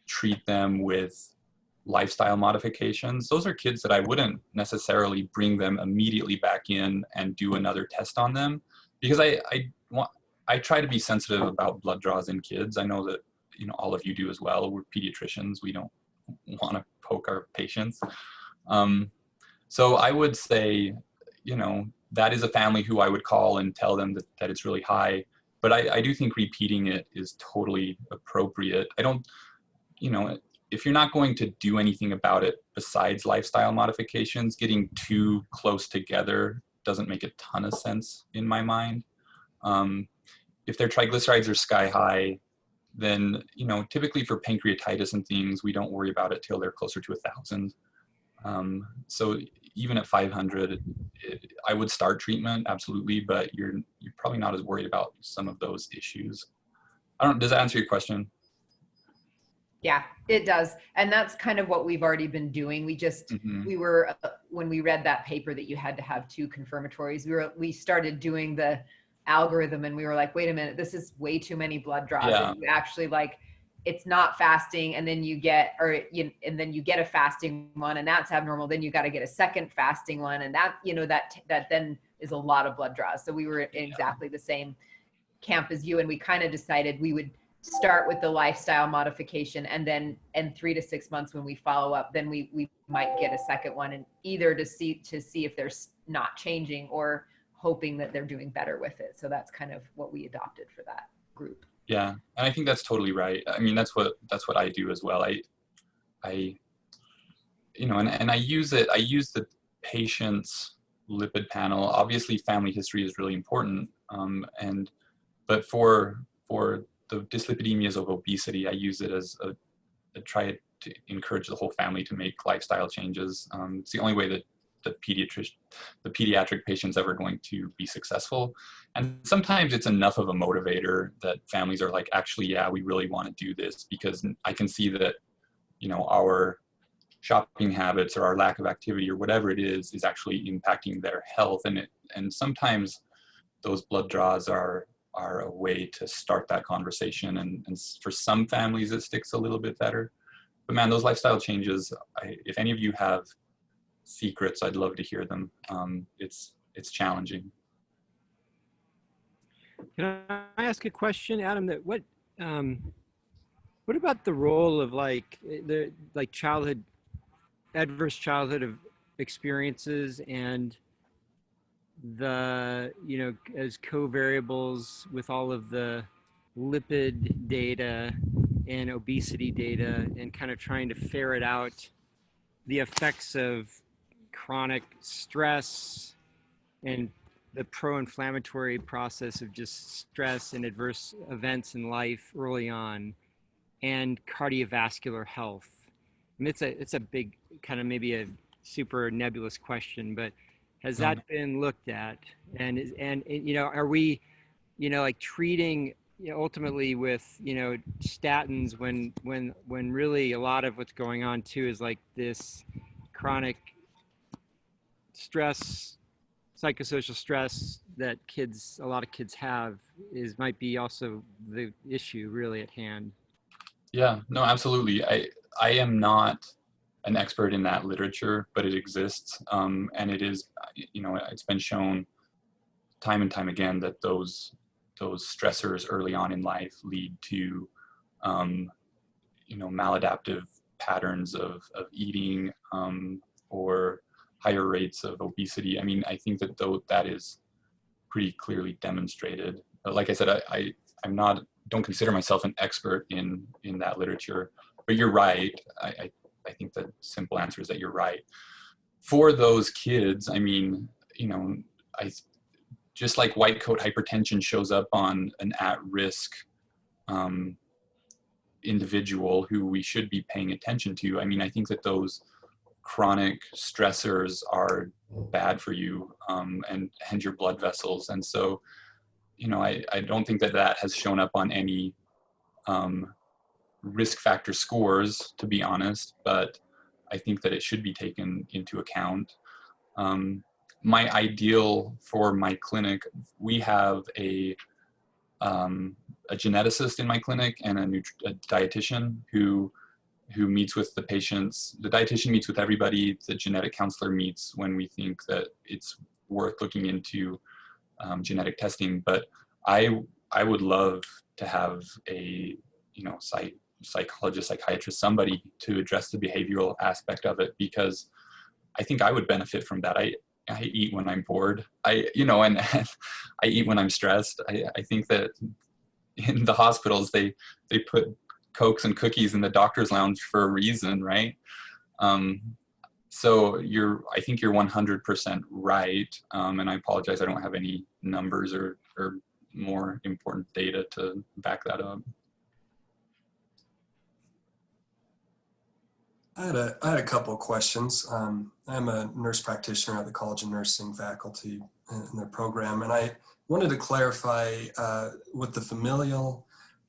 treat them with lifestyle modifications, those are kids that I wouldn't necessarily bring them immediately back in and do another test on them, because I try to be sensitive about blood draws in kids. I know that all of you do as well. We're pediatricians. We don't want to poke our patients. So I would say, that is a family who I would call and tell them that it's really high. But I do think repeating it is totally appropriate. I don't, if you're not going to do anything about it besides lifestyle modifications, getting too close together doesn't make a ton of sense in my mind. If their triglycerides are sky high, then, typically for pancreatitis and things, we don't worry about it till they're closer to 1,000. So even at 500, I would start treatment, absolutely, but you're probably not as worried about some of those issues. Does that answer your question? Yeah, it does. And that's kind of what we've already been doing. We were, when we read that paper that you had to have 2 confirmatories, we started doing the algorithm, and we were like, wait a minute, this is way too many blood draws. Yeah. And you actually, it's not fasting, and then you get a fasting one, and that's abnormal. Then you got to get a second fasting one, and that that then is a lot of blood draws. So we were in exactly the same camp as you, and we kind of decided we would start with the lifestyle modification, and then in 3 to 6 months when we follow up, then we might get a second one, and either to see if they're not changing or hoping that they're doing better with it. So that's kind of what we adopted for that group. Yeah, and I think that's totally right. I mean, that's what I do as well. I use it. I use the patient's lipid panel. Obviously, family history is really important. But for the dyslipidemias of obesity, I use it as a try to encourage the whole family to make lifestyle changes. It's the only way that the pediatric patient's ever going to be successful. And sometimes it's enough of a motivator that families are like, actually, yeah, we really want to do this, because I can see that, you know, our shopping habits or our lack of activity or whatever it is actually impacting their health. And sometimes those blood draws are a way to start that conversation. And for some families, it sticks a little bit better. But man, those lifestyle changes, if any of you have secrets, I'd love to hear them. It's challenging. Can I ask a question, Adam? That what about the role of like adverse childhood experiences and the, you know, as co-variables with all of the lipid data and obesity data, and kind of trying to ferret out the effects of chronic stress and the pro-inflammatory process of just stress and adverse events in life early on, and cardiovascular health. And it's a big, kind of maybe a super nebulous question, but has that been looked at? And you know, are we, you know, like treating, you know, ultimately with, you know, statins when really a lot of what's going on too is like this chronic stress, psychosocial stress that a lot of kids have might be also the issue really at hand. Yeah, no, absolutely. I am not an expert in that literature, but it exists. And it is, you know, it's been shown time and time again that those stressors early on in life lead to, you know, maladaptive patterns of eating, or higher rates of obesity. I mean, I think that that is pretty clearly demonstrated. But like I said, don't consider myself an expert in that literature, but you're right. I think the simple answer is that you're right. For those kids, I mean, you know, just like white coat hypertension shows up on an at-risk individual who we should be paying attention to. I mean, I think that those chronic stressors are bad for you, and your blood vessels. And so, you know, I don't think that has shown up on any risk factor scores, to be honest, but I think that it should be taken into account. My ideal for my clinic, we have a geneticist in my clinic and a dietitian who meets with the patients. The dietitian meets with everybody. The genetic counselor meets when we think that it's worth looking into genetic testing. But I would love to have a, you know, psychologist, psychiatrist, somebody to address the behavioral aspect of it, because I think I would benefit from that. I eat when I'm bored. You know, and I eat when I'm stressed. I think that in the hospitals they put Cokes and cookies in the doctor's lounge for a reason, right? So I think you're 100% right. And I apologize, I don't have any numbers or more important data to back that up. I had a couple of questions. I'm a nurse practitioner at the College of Nursing faculty in their program, and I wanted to clarify with the familial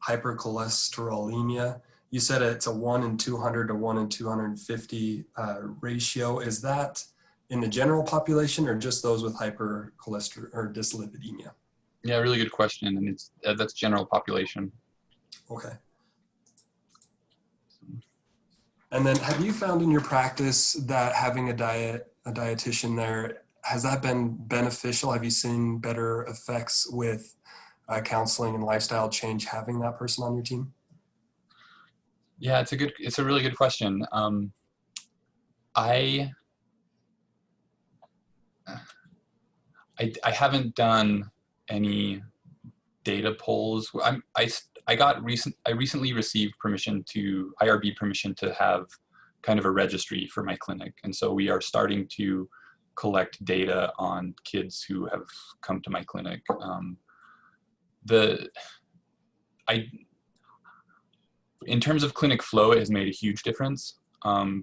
hypercholesterolemia, you said it's a 1 in 200 to 1 in 250 ratio. Is that in the general population or just those with hypercholesterol or dyslipidemia? Yeah, really good question, and that's general population. Okay. And then have you found in your practice that having a dietitian there, has that been beneficial? Have you seen better effects with counseling and lifestyle change having that person on your team? Yeah, it's a really good question. I haven't done any data polls. I recently received IRB permission to have kind of a registry for my clinic. And so we are starting to collect data on kids who have come to my clinic. in terms of clinic flow, it has made a huge difference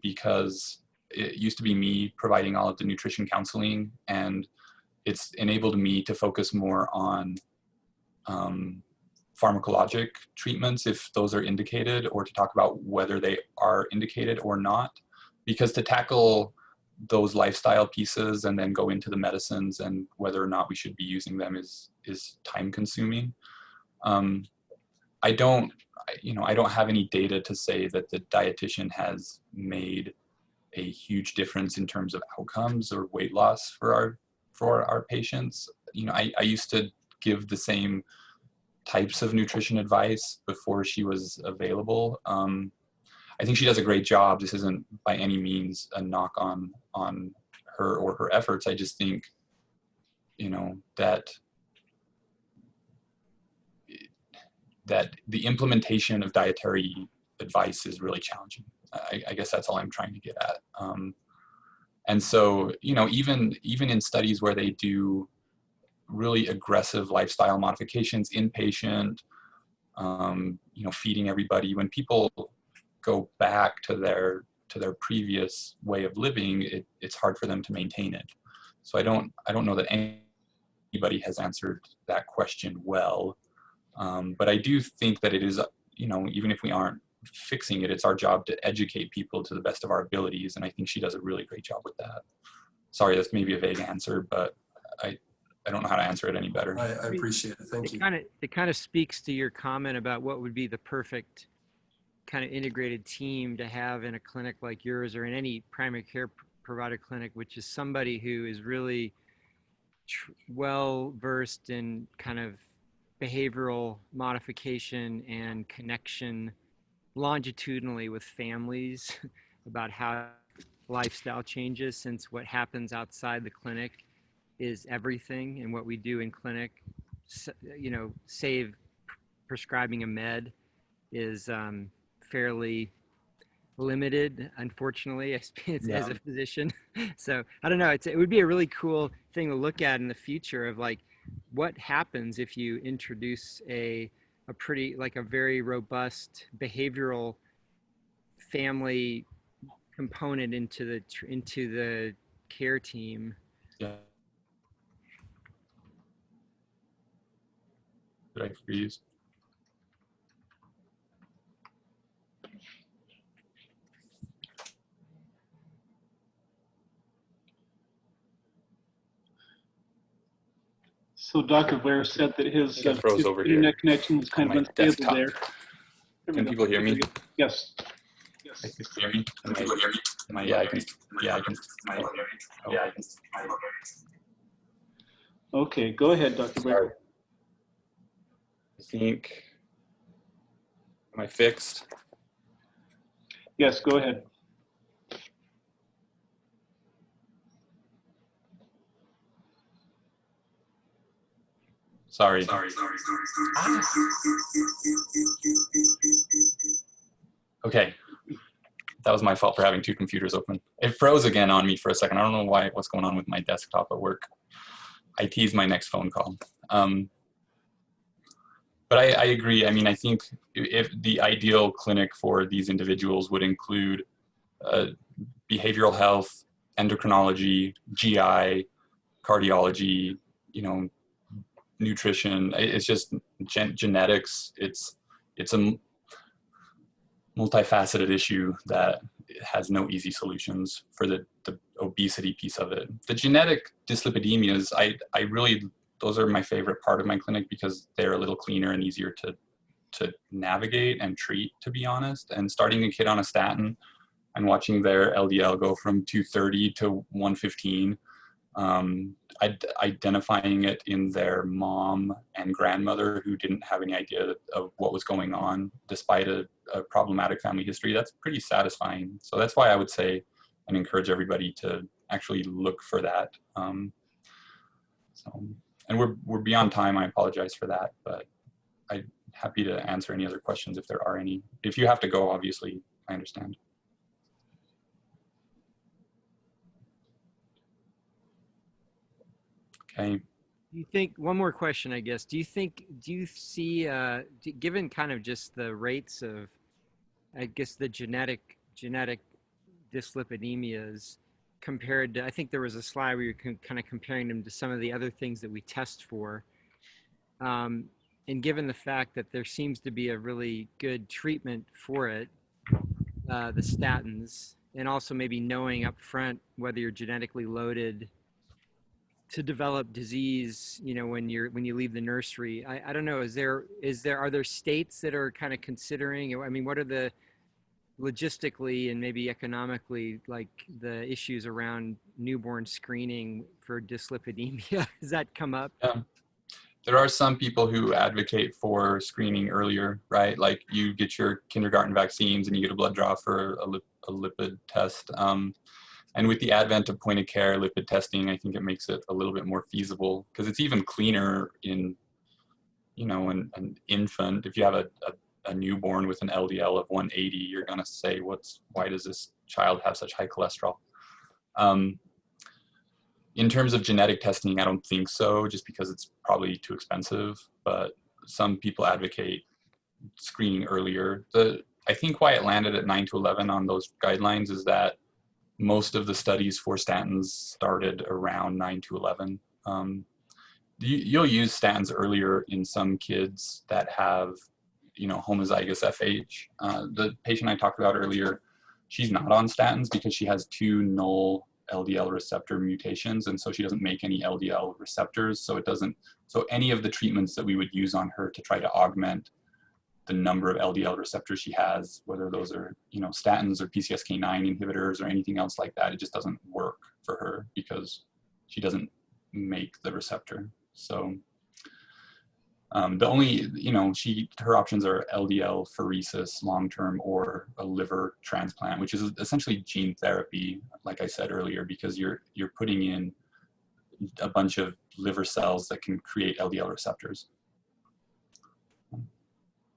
because it used to be me providing all of the nutrition counseling, and it's enabled me to focus more on pharmacologic treatments if those are indicated, or to talk about whether they are indicated or not. Because to tackle those lifestyle pieces and then go into the medicines and whether or not we should be using them is time consuming. I don't have any data to say that the dietitian has made a huge difference in terms of outcomes or weight loss for our patients. I used to give the same types of nutrition advice before she was available. I think she does a great job. This isn't by any means a knock on her or her efforts. I just think, that the implementation of dietary advice is really challenging. I guess that's all I'm trying to get at. And so, even in studies where they do really aggressive lifestyle modifications, inpatient, feeding everybody, when people go back to their previous way of living, it's hard for them to maintain it. So I don't know that anybody has answered that question well. But I do think that it is, even if we aren't fixing it, it's our job to educate people to the best of our abilities. And I think she does a really great job with that. Sorry, that's maybe a vague answer, but I don't know how to answer it any better. I appreciate it. Thank you. It kind of speaks to your comment about what would be the perfect kind of integrated team to have in a clinic like yours or in any primary care provider clinic, which is somebody who is really well versed in kind of behavioral modification and connection longitudinally with families about how lifestyle changes, since what happens outside the clinic is everything, and what we do in clinic, save prescribing a med, is fairly limited, unfortunately, as a physician. So I don't know, it would be a really cool thing to look at in the future of like, what happens if you introduce a very robust behavioral family component into the care team. Yeah. Did I freeze? So Dr. Ware said that his froze over here. internet connection was kind of unstable desktop. there. Can people hear me? Yes. Can people hear me? Yeah, I can. Okay, go ahead, Dr. Ware. I think, am I fixed? Yes, go ahead. Sorry. Okay. That was my fault for having two computers open. It froze again on me for a second. I don't know what's going on with my desktop at work. IT is my next phone call. But I agree. I mean, I think if the ideal clinic for these individuals would include behavioral health, endocrinology, GI, cardiology, nutrition. It's just genetics. It's a multifaceted issue that has no easy solutions for the obesity piece of it. The genetic dyslipidemias, those are my favorite part of my clinic because they're a little cleaner and easier to navigate and treat, to be honest. And starting a kid on a statin and watching their LDL go from 230 to 115, identifying it in their mom and grandmother who didn't have any idea of what was going on despite a problematic family history, that's pretty satisfying. So that's why I would say and encourage everybody to actually look for that. And we're beyond time. I apologize for that, but I'm happy to answer any other questions if there are any. If you have to go, obviously, I understand. Okay. Do you think, one more question, I guess, do you see, given kind of just the rates of I guess the genetic dyslipidemias compared to, I think there was a slide where you're kind of comparing them to some of the other things that we test for. And given the fact that there seems to be a really good treatment for it, the statins, and also maybe knowing up front whether you're genetically loaded to develop disease, you know, when you leave the nursery. I don't know, are there states that are kind of considering, I mean, what are the logistically and maybe economically, like the issues around newborn screening for dyslipidemia? Does that come up? Yeah. There are some people who advocate for screening earlier, right? Like you get your kindergarten vaccines and you get a blood draw for a lipid test. And with the advent of point of care lipid testing, I think it makes it a little bit more feasible because it's even cleaner in, you know, an infant. If you have a newborn with an LDL of 180, you're going to say, why does this child have such high cholesterol? In terms of genetic testing, I don't think so, just because it's probably too expensive, but some people advocate screening earlier. I think why it landed at 9 to 11 on those guidelines is that most of the studies for statins started around 9 to 11. You'll use statins earlier in some kids that have, you know, homozygous FH. The patient I talked about earlier, she's not on statins because she has 2 null LDL receptor mutations, and so she doesn't make any LDL receptors. So any of the treatments that we would use on her to try to augment the number of LDL receptors she has, whether those are, you know, statins or Pcsk9 inhibitors or anything else like that, it just doesn't work for her because she doesn't make the receptor. So the only, you know, her options are LDL pheresis long-term or a liver transplant, which is essentially gene therapy, like I said earlier, because you're putting in a bunch of liver cells that can create LDL receptors.